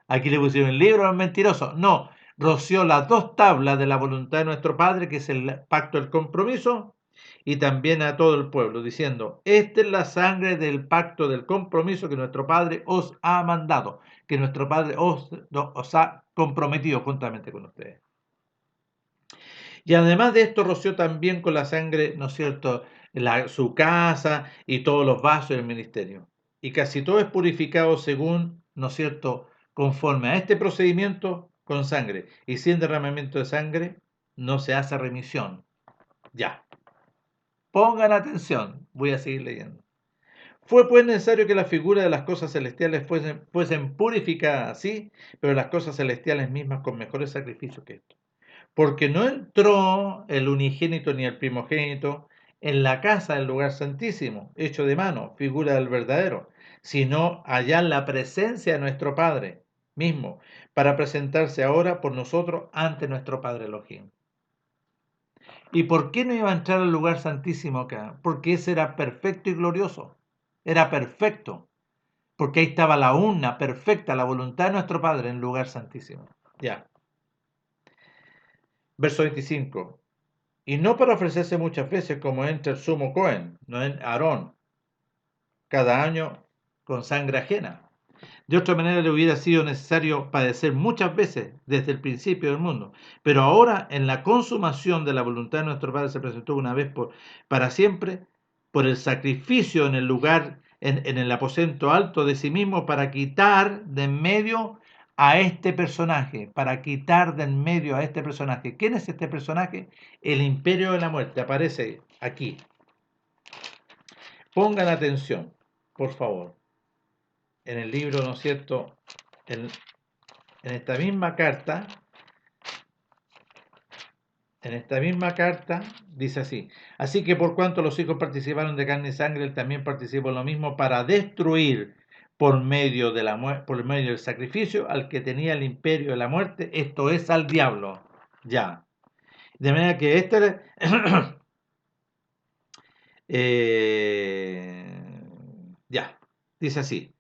Aquí le pusieron el libro al mentiroso. No, roció las 2 tablas de la voluntad de nuestro Padre, que es el pacto del compromiso, y también a todo el pueblo, diciendo, esta es la sangre del pacto del compromiso que nuestro Padre os ha mandado, que nuestro Padre os ha comprometido juntamente con ustedes. Y además de esto, roció también con la sangre, ¿no es cierto?, su casa y todos los vasos del ministerio. Y casi todo es purificado según, ¿no es cierto?, conforme a este procedimiento con sangre. Y sin derramamiento de sangre no se hace remisión. Ya. Pongan atención, voy a seguir leyendo. Fue pues necesario que la figura de las cosas celestiales fuesen purificadas así, pero las cosas celestiales mismas con mejores sacrificios que esto. Porque no entró el unigénito ni el primogénito en la casa del lugar santísimo, hecho de mano, figura del verdadero, sino allá en la presencia de nuestro Padre. mismo, para presentarse ahora por nosotros ante nuestro Padre Elohim. ¿Y por qué no iba a entrar al lugar santísimo acá? Porque ese era perfecto y glorioso. Era perfecto. Porque ahí estaba la una perfecta, la voluntad de nuestro Padre en el lugar santísimo. Ya. Verso 25. Y no para ofrecerse muchas veces como entra el sumo Cohen, no en Aarón, cada año con sangre ajena. De otra manera le hubiera sido necesario padecer muchas veces desde el principio del mundo. Pero ahora, en la consumación de la voluntad de nuestro Padre, se presentó una vez para siempre por el sacrificio en el lugar, en el aposento alto de sí mismo, para quitar de en medio a este personaje, para quitar de en medio a este personaje. ¿Quién es este personaje? El imperio de la muerte. Aparece aquí. Pongan atención, por favor. En el libro, ¿no es cierto?, en esta misma carta, dice así: así que por cuanto los hijos participaron de carne y sangre, él también participó en lo mismo para destruir por medio del sacrificio al que tenía el imperio de la muerte, esto es, al diablo. Ya. De manera que ya, dice así.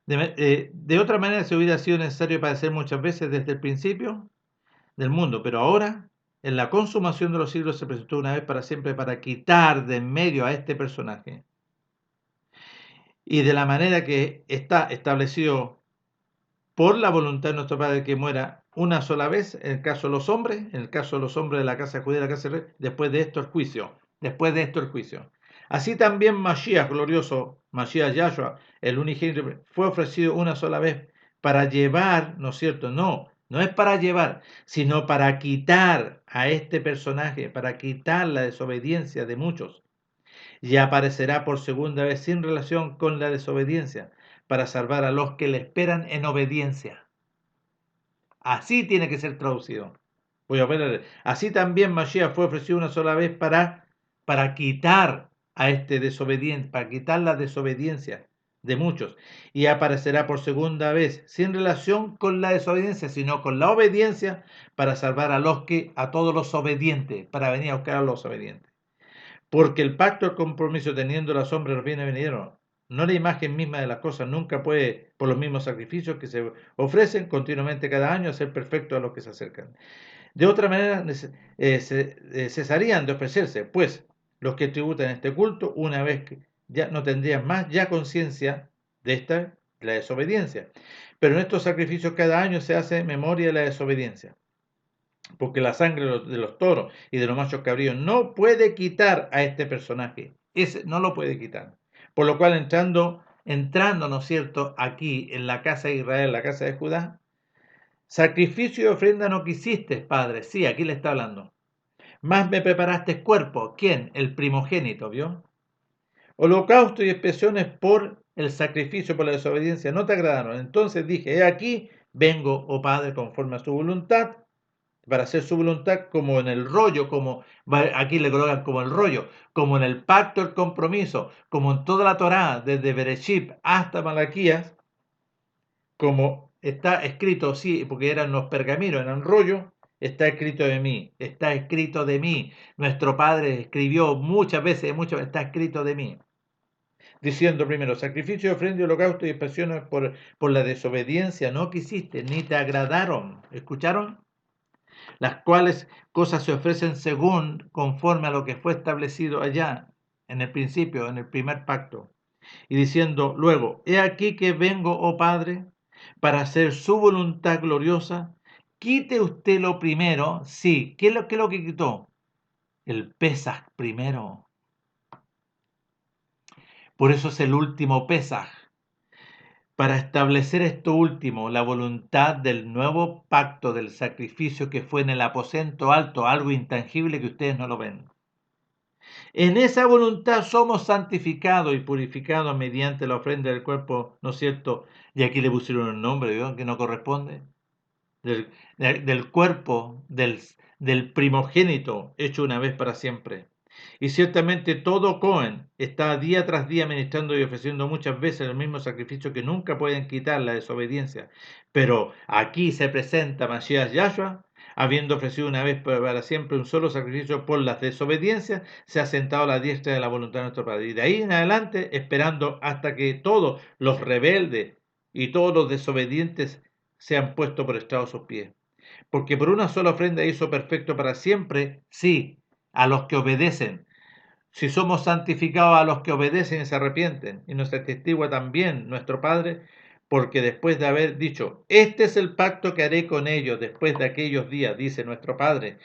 De otra manera se hubiera sido necesario padecer muchas veces desde el principio del mundo, pero ahora, en la consumación de los siglos, se presentó una vez para siempre para quitar de en medio a este personaje. Y de la manera que está establecido por la voluntad de nuestro Padre que muera una sola vez, en el caso de los hombres, en el caso de los hombres de la casa judía y la casa de rey, después de esto el juicio, Así también Mashiach glorioso, Mashiach Yahshua, el unigénito, fue ofrecido una sola vez para llevar, ¿no es cierto? No es para llevar, sino para quitar a este personaje, para quitar la desobediencia de muchos. Y aparecerá por segunda vez sin relación con la desobediencia, para salvar a los que le esperan en obediencia. Así tiene que ser traducido. Voy a ver. Así también Mashiach fue ofrecido una sola vez para quitar a este desobediente, para quitar la desobediencia de muchos. Y aparecerá por segunda vez sin relación con la desobediencia, sino con la obediencia, para salvar a todos los obedientes, para venir a buscar a los obedientes. Porque el pacto, el compromiso, teniendo la sombra de los bienes venideros, no la imagen misma de las cosas, nunca puede, por los mismos sacrificios que se ofrecen continuamente cada año, ser perfecto a los que se acercan. De otra manera, cesarían de ofrecerse, pues los que tributan este culto, una vez que ya no tendrían más ya conciencia de la desobediencia. Pero en estos sacrificios cada año se hace memoria de la desobediencia, porque la sangre de los toros y de los machos cabríos no puede quitar a este personaje. Ese no lo puede quitar. Por lo cual, entrando, ¿no es cierto?, aquí en la casa de Israel, la casa de Judá, sacrificio y ofrenda no quisiste, Padre. Sí, aquí le está hablando. Más me preparaste cuerpo. ¿Quién? El primogénito, ¿vio? Holocausto y expiaciones por el sacrificio, por la desobediencia, no te agradaron. Entonces dije, he aquí, vengo, oh Padre, conforme a su voluntad, para hacer su voluntad, como en el rollo, aquí le colocan como el rollo, como en el pacto, el compromiso, como en toda la Torá, desde Bereshit hasta Malaquías, como está escrito, sí, porque eran los pergaminos, eran rollos, está escrito de mí. Nuestro Padre escribió muchas veces, está escrito de mí. Diciendo primero, sacrificio, ofrenda, holocausto y expiaciones por la desobediencia no quisiste, ni te agradaron. ¿Escucharon? Las cuales cosas se ofrecen conforme a lo que fue establecido allá, en el principio, en el primer pacto. Y diciendo luego, he aquí que vengo, oh Padre, para hacer su voluntad gloriosa. Quite usted lo primero. Sí, ¿qué es lo que quitó? El Pesaj primero. Por eso es el último Pesaj. Para establecer esto último, la voluntad del nuevo pacto del sacrificio que fue en el aposento alto, algo intangible que ustedes no lo ven. En esa voluntad somos santificados y purificados mediante la ofrenda del cuerpo, ¿no es cierto? Y aquí le pusieron un nombre, ¿vio?, que no corresponde. Del cuerpo del primogénito hecho una vez para siempre. Y ciertamente todo Cohen está día tras día ministrando y ofreciendo muchas veces el mismo sacrificio que nunca pueden quitar la desobediencia. Pero aquí se presenta Mashiach Yahshua, habiendo ofrecido una vez para siempre un solo sacrificio por las desobediencias, se ha sentado a la diestra de la voluntad de nuestro Padre. Y de ahí en adelante, esperando hasta que todos los rebeldes y todos los desobedientes sean puestos por estrado a sus pies. Porque por una sola ofrenda hizo perfecto para siempre, sí, a los que obedecen. Si somos santificados a los que obedecen y se arrepienten, y nos atestigua también nuestro Padre, porque después de haber dicho, este es el pacto que haré con ellos después de aquellos días, dice nuestro Padre,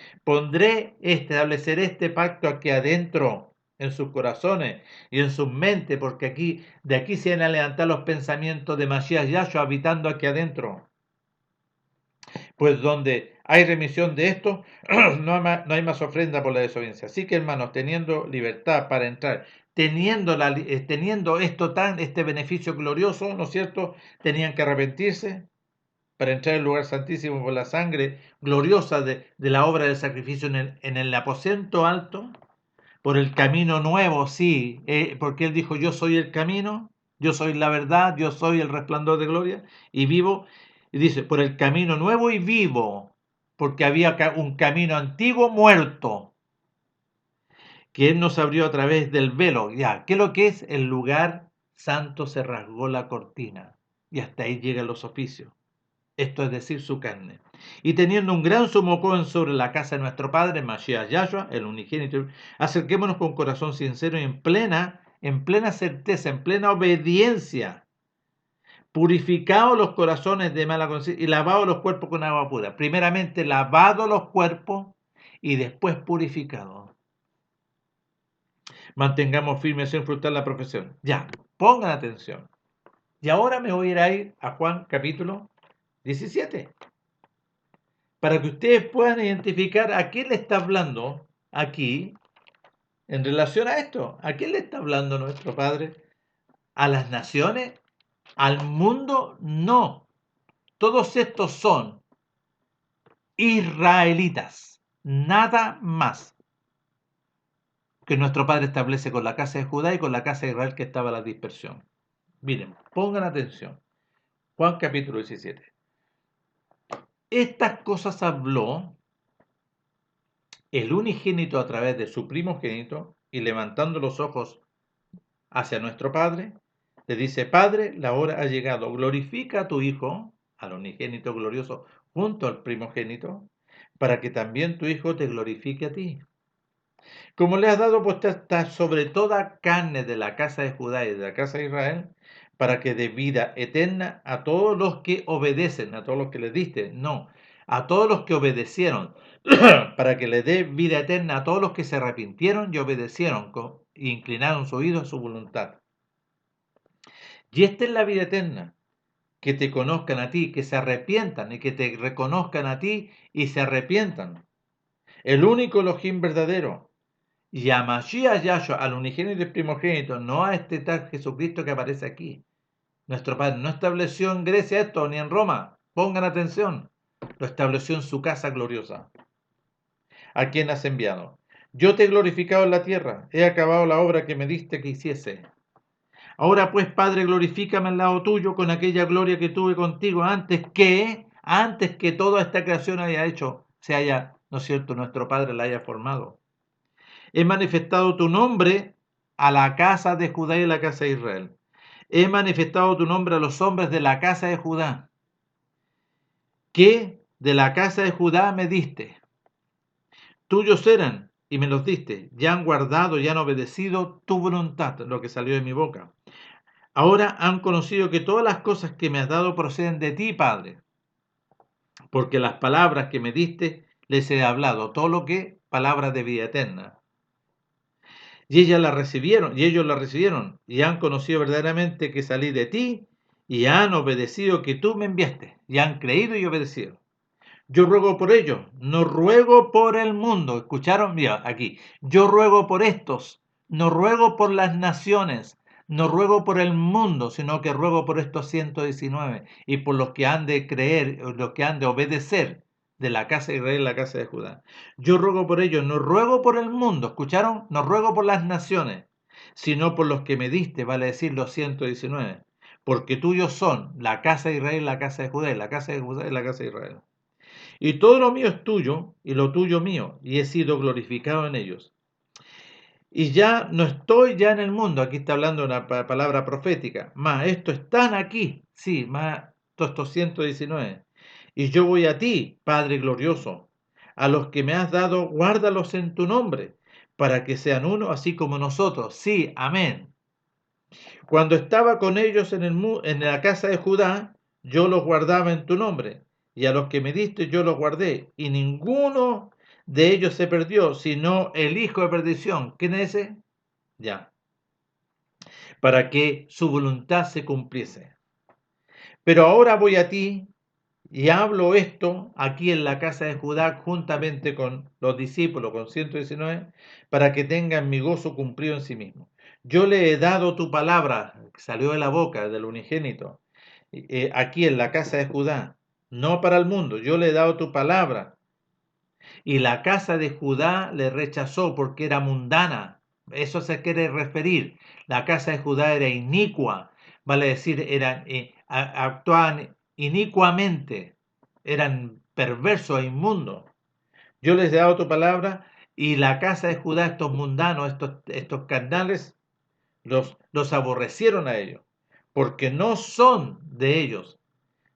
estableceré este pacto aquí adentro, en sus corazones y en sus mentes, porque de aquí se van a levantar los pensamientos de Mashiach Yahshua habitando aquí adentro. Pues donde hay remisión de esto, no hay más ofrenda por la desobediencia. Así que, hermanos, teniendo libertad para entrar, teniendo este beneficio glorioso, ¿no es cierto? Tenían que arrepentirse para entrar al lugar santísimo por la sangre gloriosa de la obra del sacrificio en el aposento alto, por el camino nuevo, sí, porque Él dijo, yo soy el camino, yo soy la verdad, yo soy el resplandor de gloria y vivo. Y dice, por el camino nuevo y vivo, porque había un camino antiguo muerto, que Él nos abrió a través del velo. Ya, ¿qué es lo que es? El lugar santo se rasgó la cortina y hasta ahí llegan los oficios. Esto es decir, su carne. Y teniendo un gran sumo Cohen sobre la casa de nuestro Padre, Mashiach Yahshua, el unigénito, acerquémonos con corazón sincero y en plena certeza, en plena obediencia, purificados los corazones de mala conciencia y lavados los cuerpos con agua pura. Primeramente lavados los cuerpos y después purificados. Mantengamos firmes sin frustrar la profesión. Ya, pongan atención. Y ahora me voy a ir a Juan capítulo 17. Para que ustedes puedan identificar a quién le está hablando aquí en relación a esto. ¿A quién le está hablando nuestro Padre? ¿A las naciones? ¿Al mundo? No. Todos estos son israelitas. Nada más que nuestro Padre establece con la casa de Judá y con la casa de Israel que estaba la dispersión. Miren, pongan atención. Juan capítulo 17. Estas cosas habló el unigénito a través de su primogénito y levantando los ojos hacia nuestro Padre, le dice, Padre, la hora ha llegado, glorifica a tu Hijo, al unigénito glorioso, junto al primogénito, para que también tu Hijo te glorifique a ti. Como le has dado potestad sobre toda carne de la casa de Judá y de la casa de Israel, para que dé vida eterna a todos los que obedecen, a todos los que le diste, no, a todos los que obedecieron, para que le dé vida eterna a todos los que se arrepintieron y obedecieron e inclinaron su oído a su voluntad. Y esta es la vida eterna, que te conozcan a ti, que se arrepientan y que te reconozcan a ti y se arrepientan. El único Elohim verdadero. Y a Mashiach Yahshua, al unigénito y primogénito, no a este tal Jesucristo que aparece aquí. Nuestro Padre no estableció en Grecia esto, ni en Roma. Pongan atención. Lo estableció en su casa gloriosa. ¿A quién has enviado? Yo te he glorificado en la tierra. He acabado la obra que me diste que hiciese. Ahora pues, Padre, glorifícame al lado tuyo con aquella gloria que tuve contigo antes que toda esta creación haya hecho, ¿no es cierto?, nuestro Padre la haya formado. He manifestado tu nombre a la casa de Judá y a la casa de Israel. He manifestado tu nombre a los hombres de la casa de Judá, que de la casa de Judá me diste. Tuyos eran y me los diste. Ya han guardado y han obedecido tu voluntad, lo que salió de mi boca. Ahora han conocido que todas las cosas que me has dado proceden de ti, Padre, porque las palabras que me diste les he hablado, todo lo que palabras de vida eterna. Y ellos la recibieron y han conocido verdaderamente que salí de ti y han obedecido que tú me enviaste y han creído y obedecido. Yo ruego por ellos, no ruego por el mundo. ¿Escucharon? Mira, aquí. Yo ruego por estos, no ruego por las naciones, no ruego por el mundo, sino que ruego por estos 119 y por los que han de creer, los que han de obedecer. de la casa de Israel y la casa de Judá. Yo ruego por ellos, no ruego por el mundo, ¿escucharon? No ruego por las naciones, sino por los que me diste, vale decir los 119, porque tuyos son la casa de Israel y la casa de Judá, y la casa de Judá y la casa de Israel. Y todo lo mío es tuyo, y lo tuyo mío, y he sido glorificado en ellos. Y ya no estoy ya en el mundo, aquí está hablando una palabra profética, más estos están aquí, sí, más todos estos 119. Y yo voy a ti, Padre glorioso, a los que me has dado, guárdalos en tu nombre, para que sean uno, así como nosotros. Sí, amén. Cuando estaba con ellos en la casa de Judá, yo los guardaba en tu nombre, y a los que me diste yo los guardé, y ninguno de ellos se perdió, sino el hijo de perdición. ¿Quién es ese? Ya, para que su voluntad se cumpliese. Pero ahora voy a ti y hablo esto aquí en la casa de Judá juntamente con los discípulos, con 119, para que tengan mi gozo cumplido en sí mismo. Yo le he dado tu palabra, que salió de la boca del unigénito, aquí en la casa de Judá, no para el mundo, yo le he dado tu palabra. Y la casa de Judá le rechazó porque era mundana. Eso se quiere referir. La casa de Judá era inicua, vale decir, actuaban inicuamente, eran perversos e inmundos. Yo les he dado tu palabra y la casa de Judá, estos mundanos, estos carnales, los aborrecieron a ellos, porque no son de ellos,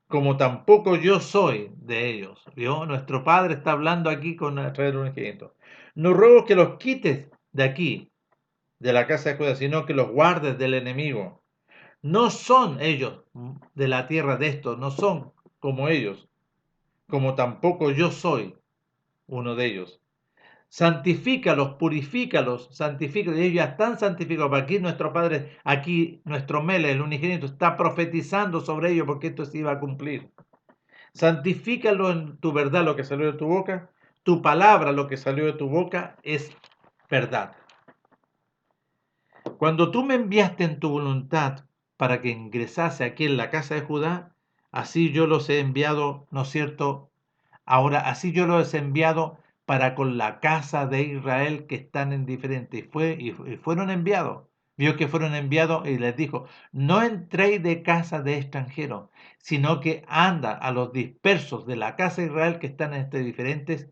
como tampoco yo soy de ellos. ¿Vio? Nuestro Padre está hablando aquí con a través del unigénito. No ruego que los quites de aquí, de la casa de Judá, sino que los guardes del enemigo. No son ellos de la tierra de estos, no son como ellos, como tampoco yo soy uno de ellos. Santifícalos, purifícalos, santifícalos. Ellos ya están santificados. Aquí nuestro Padre, aquí nuestro Mele, el unigénito, está profetizando sobre ellos porque esto se iba a cumplir. Santifícalo en tu verdad, lo que salió de tu boca. Tu palabra, lo que salió de tu boca, es verdad. Cuando tú me enviaste en tu voluntad para que ingresase aquí en la casa de Judá, así yo los he enviado, ¿no es cierto? Ahora, así yo los he enviado para con la casa de Israel que están en diferente. Y fueron enviados. Vio que fueron enviados y les dijo, no entréis de casa de extranjeros, sino que anda a los dispersos de la casa de Israel que están en diferentes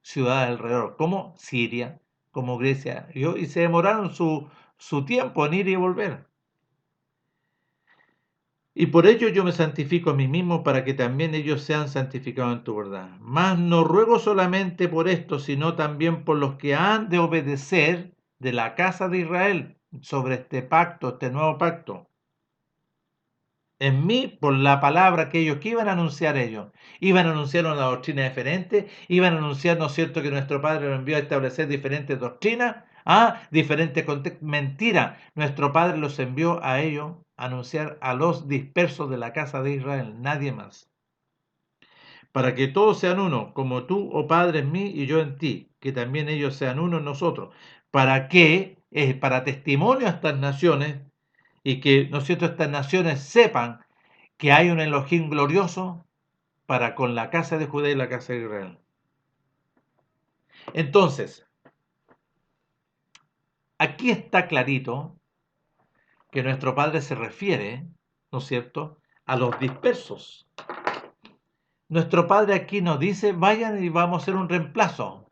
ciudades alrededor, como Siria, como Grecia. Y se demoraron su tiempo en ir y volver. Y por ello yo me santifico a mí mismo para que también ellos sean santificados en tu verdad. Mas no ruego solamente por esto, sino también por los que han de obedecer de la casa de Israel sobre este pacto, este nuevo pacto. En mí, por la palabra que ellos, que iban a anunciar ellos, iban a anunciar una doctrina diferente, iban a anunciar, ¿no es cierto?, que nuestro Padre lo envió a establecer diferentes doctrinas, diferentes contextos. Mentira, nuestro Padre los envió a ellos a anunciar a los dispersos de la casa de Israel, nadie más. Para que todos sean uno, como tú, oh Padre, en mí y yo en ti, que también ellos sean uno en nosotros, para que, para testimonio a estas naciones, y que, ¿no es cierto?, estas naciones sepan que hay un Elohim glorioso para con la casa de Judá y la casa de Israel. Entonces, aquí está clarito que nuestro Padre se refiere, ¿no es cierto?, a los dispersos. Nuestro Padre aquí nos dice, vayan y vamos a hacer un reemplazo.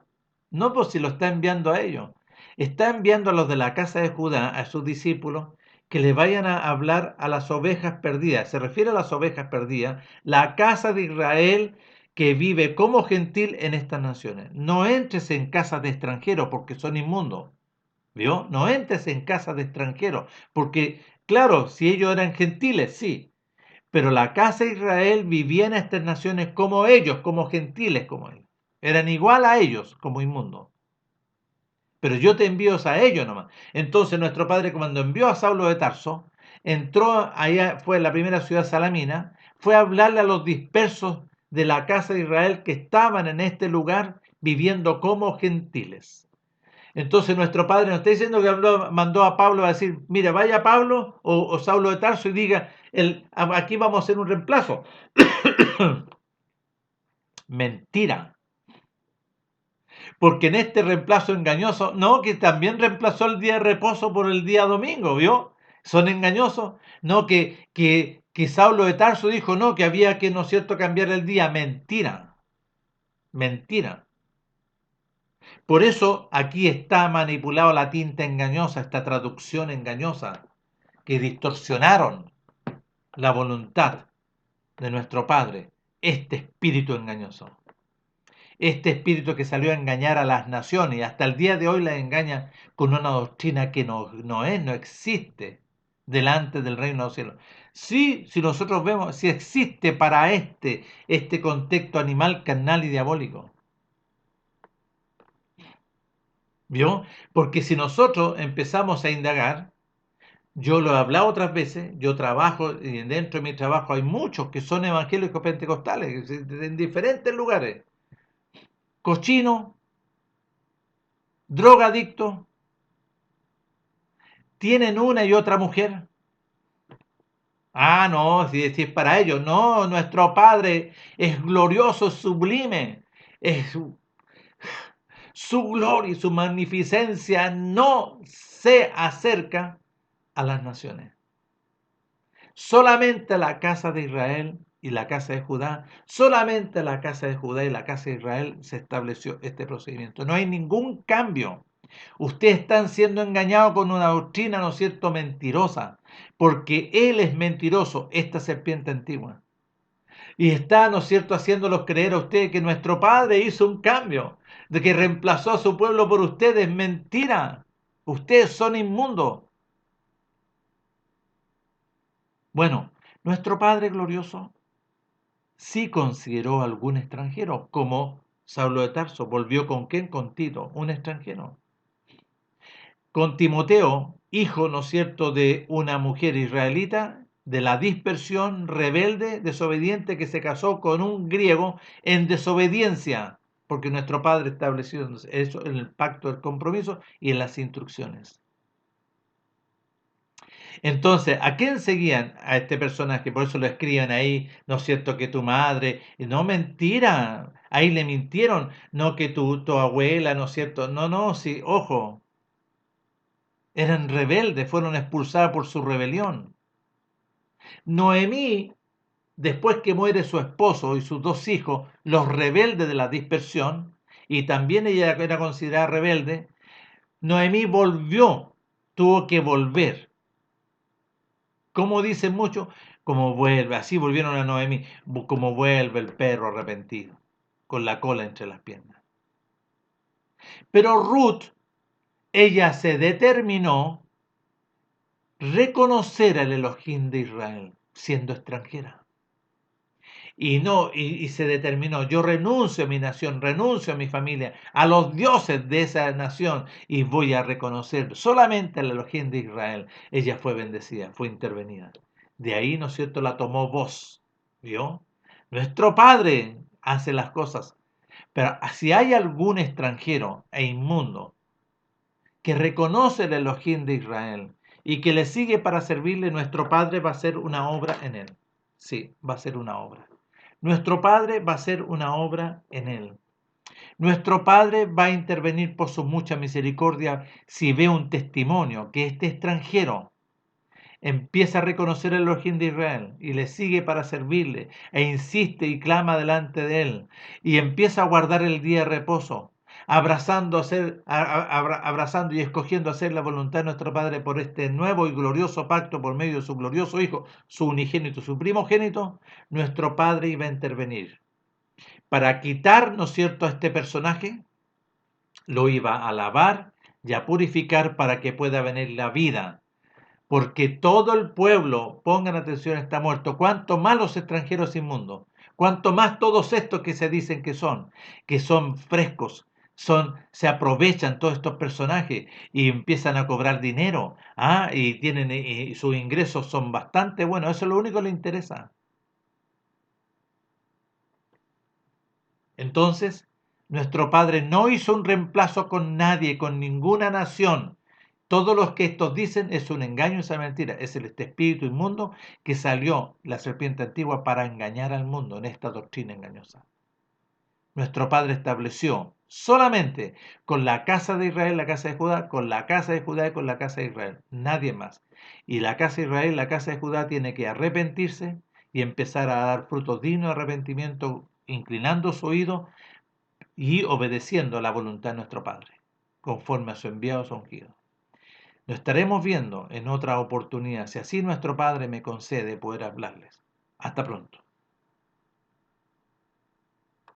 No, pues si lo está enviando a ellos. Está enviando a los de la casa de Judá, a sus discípulos, que le vayan a hablar a las ovejas perdidas. Se refiere a las ovejas perdidas, la casa de Israel que vive como gentil en estas naciones. No entres en casas de extranjeros porque son inmundos. ¿Vio? No entres en casas de extranjeros porque, claro, si ellos eran gentiles, sí, pero la casa de Israel vivía en estas naciones como ellos, como gentiles como ellos. Eran igual a ellos como inmundos. Pero yo te envío a ellos nomás. Entonces nuestro Padre cuando envió a Saulo de Tarso, entró allá, fue en la primera ciudad salamina, fue a hablarle a los dispersos de la casa de Israel que estaban en este lugar viviendo como gentiles. Entonces nuestro Padre nos está diciendo que mandó a Pablo a decir, mira, vaya Pablo o Saulo de Tarso y diga, aquí vamos a hacer un reemplazo. Mentira. Porque en este reemplazo engañoso, no, que también reemplazó el día de reposo por el día domingo, ¿vio? Son engañosos. No, que Saulo de Tarso dijo, no, que había que, ¿no es cierto?, cambiar el día. Mentira. Mentira. Por eso aquí está manipulado la tinta engañosa, esta traducción engañosa, que distorsionaron la voluntad de nuestro Padre, este espíritu engañoso. Este espíritu que salió a engañar a las naciones y hasta el día de hoy las engaña con una doctrina que no existe delante del reino de los cielos. Sí, si nosotros vemos, si existe para este contexto animal, carnal y diabólico. ¿Vio? Porque si nosotros empezamos a indagar, yo lo he hablado otras veces, yo trabajo, y dentro de mi trabajo hay muchos que son evangélicos pentecostales, en diferentes lugares. Cochinos, drogadictos, tienen una y otra mujer. Ah, no, si es para ellos. No, nuestro Padre es glorioso, es sublime. Es su gloria y su magnificencia no se acerca a las naciones. Solamente la casa de Israel y la casa de Judá, solamente la casa de Judá y la casa de Israel se estableció este procedimiento. No hay ningún cambio. Ustedes están siendo engañados con una doctrina, ¿no es cierto?, mentirosa, porque él es mentiroso, esta serpiente antigua. Y está, ¿no es cierto?, haciéndolos creer a ustedes que nuestro Padre hizo un cambio, de que reemplazó a su pueblo por ustedes. Mentira. Ustedes son inmundos. Bueno, nuestro Padre glorioso sí consideró a algún extranjero, como Saulo de Tarso. ¿Volvió con quién? Con Tito, un extranjero. Con Timoteo, hijo, ¿no es cierto?, de una mujer israelita, de la dispersión, rebelde, desobediente, que se casó con un griego en desobediencia, porque nuestro Padre estableció eso en el pacto del compromiso y en las instrucciones. Entonces, ¿a quién seguían? A este personaje, por eso lo escriben ahí, ¿no es cierto?, que tu madre, no, mentira, ahí le mintieron, no que tu abuela, ¿no es cierto? No, no, sí, ojo, eran rebeldes, fueron expulsadas por su rebelión. Noemí, después que muere su esposo y sus dos hijos, los rebeldes de la dispersión, y también ella era considerada rebelde, Noemí volvió, tuvo que volver. Como dicen muchos, como vuelve, así volvieron a Noemí, como vuelve el perro arrepentido, con la cola entre las piernas. Pero Ruth, ella se determinó reconocer al Elohim de Israel, siendo extranjera. Y se determinó, yo renuncio a mi nación, renuncio a mi familia, a los dioses de esa nación, y voy a reconocer solamente al Elohim de Israel. Ella fue bendecida, fue intervenida. De ahí, ¿no es cierto?, la tomó voz. ¿Vio? Nuestro Padre hace las cosas. Pero si hay algún extranjero e inmundo que reconoce el Elohim de Israel y que le sigue para servirle, nuestro Padre va a hacer una obra en él. Sí, va a ser una obra. Nuestro Padre va a hacer una obra en él. Nuestro Padre va a intervenir por su mucha misericordia si ve un testimonio que este extranjero empieza a reconocer el Elohim de Israel y le sigue para servirle e insiste y clama delante de él y empieza a guardar el día de reposo, abrazando y escogiendo hacer la voluntad de nuestro Padre por este nuevo y glorioso pacto por medio de su glorioso Hijo, su unigénito, su primogénito. Nuestro Padre iba a intervenir para quitar, ¿no es cierto?, a este personaje, lo iba a lavar y a purificar para que pueda venir la vida. Porque todo el pueblo, pongan atención, está muerto. Cuanto más los extranjeros inmundos, cuanto más todos estos que se dicen que son frescos, se aprovechan todos estos personajes y empiezan a cobrar dinero, y sus ingresos son bastante buenos. Eso es lo único que les interesa. Entonces, nuestro Padre no hizo un reemplazo con nadie, con ninguna nación. Todos los que estos dicen es un engaño, esa mentira. Es este espíritu inmundo que salió, la serpiente antigua, para engañar al mundo en esta doctrina engañosa. Nuestro Padre estableció solamente con la casa de Israel, la casa de Judá, con la casa de Judá y con la casa de Israel, nadie más. Y la casa de Israel, la casa de Judá tiene que arrepentirse y empezar a dar frutos dignos de arrepentimiento, inclinando su oído y obedeciendo a la voluntad de nuestro Padre, conforme a su enviado, su ungido. Lo estaremos viendo en otra oportunidad, si así nuestro Padre me concede poder hablarles. Hasta pronto.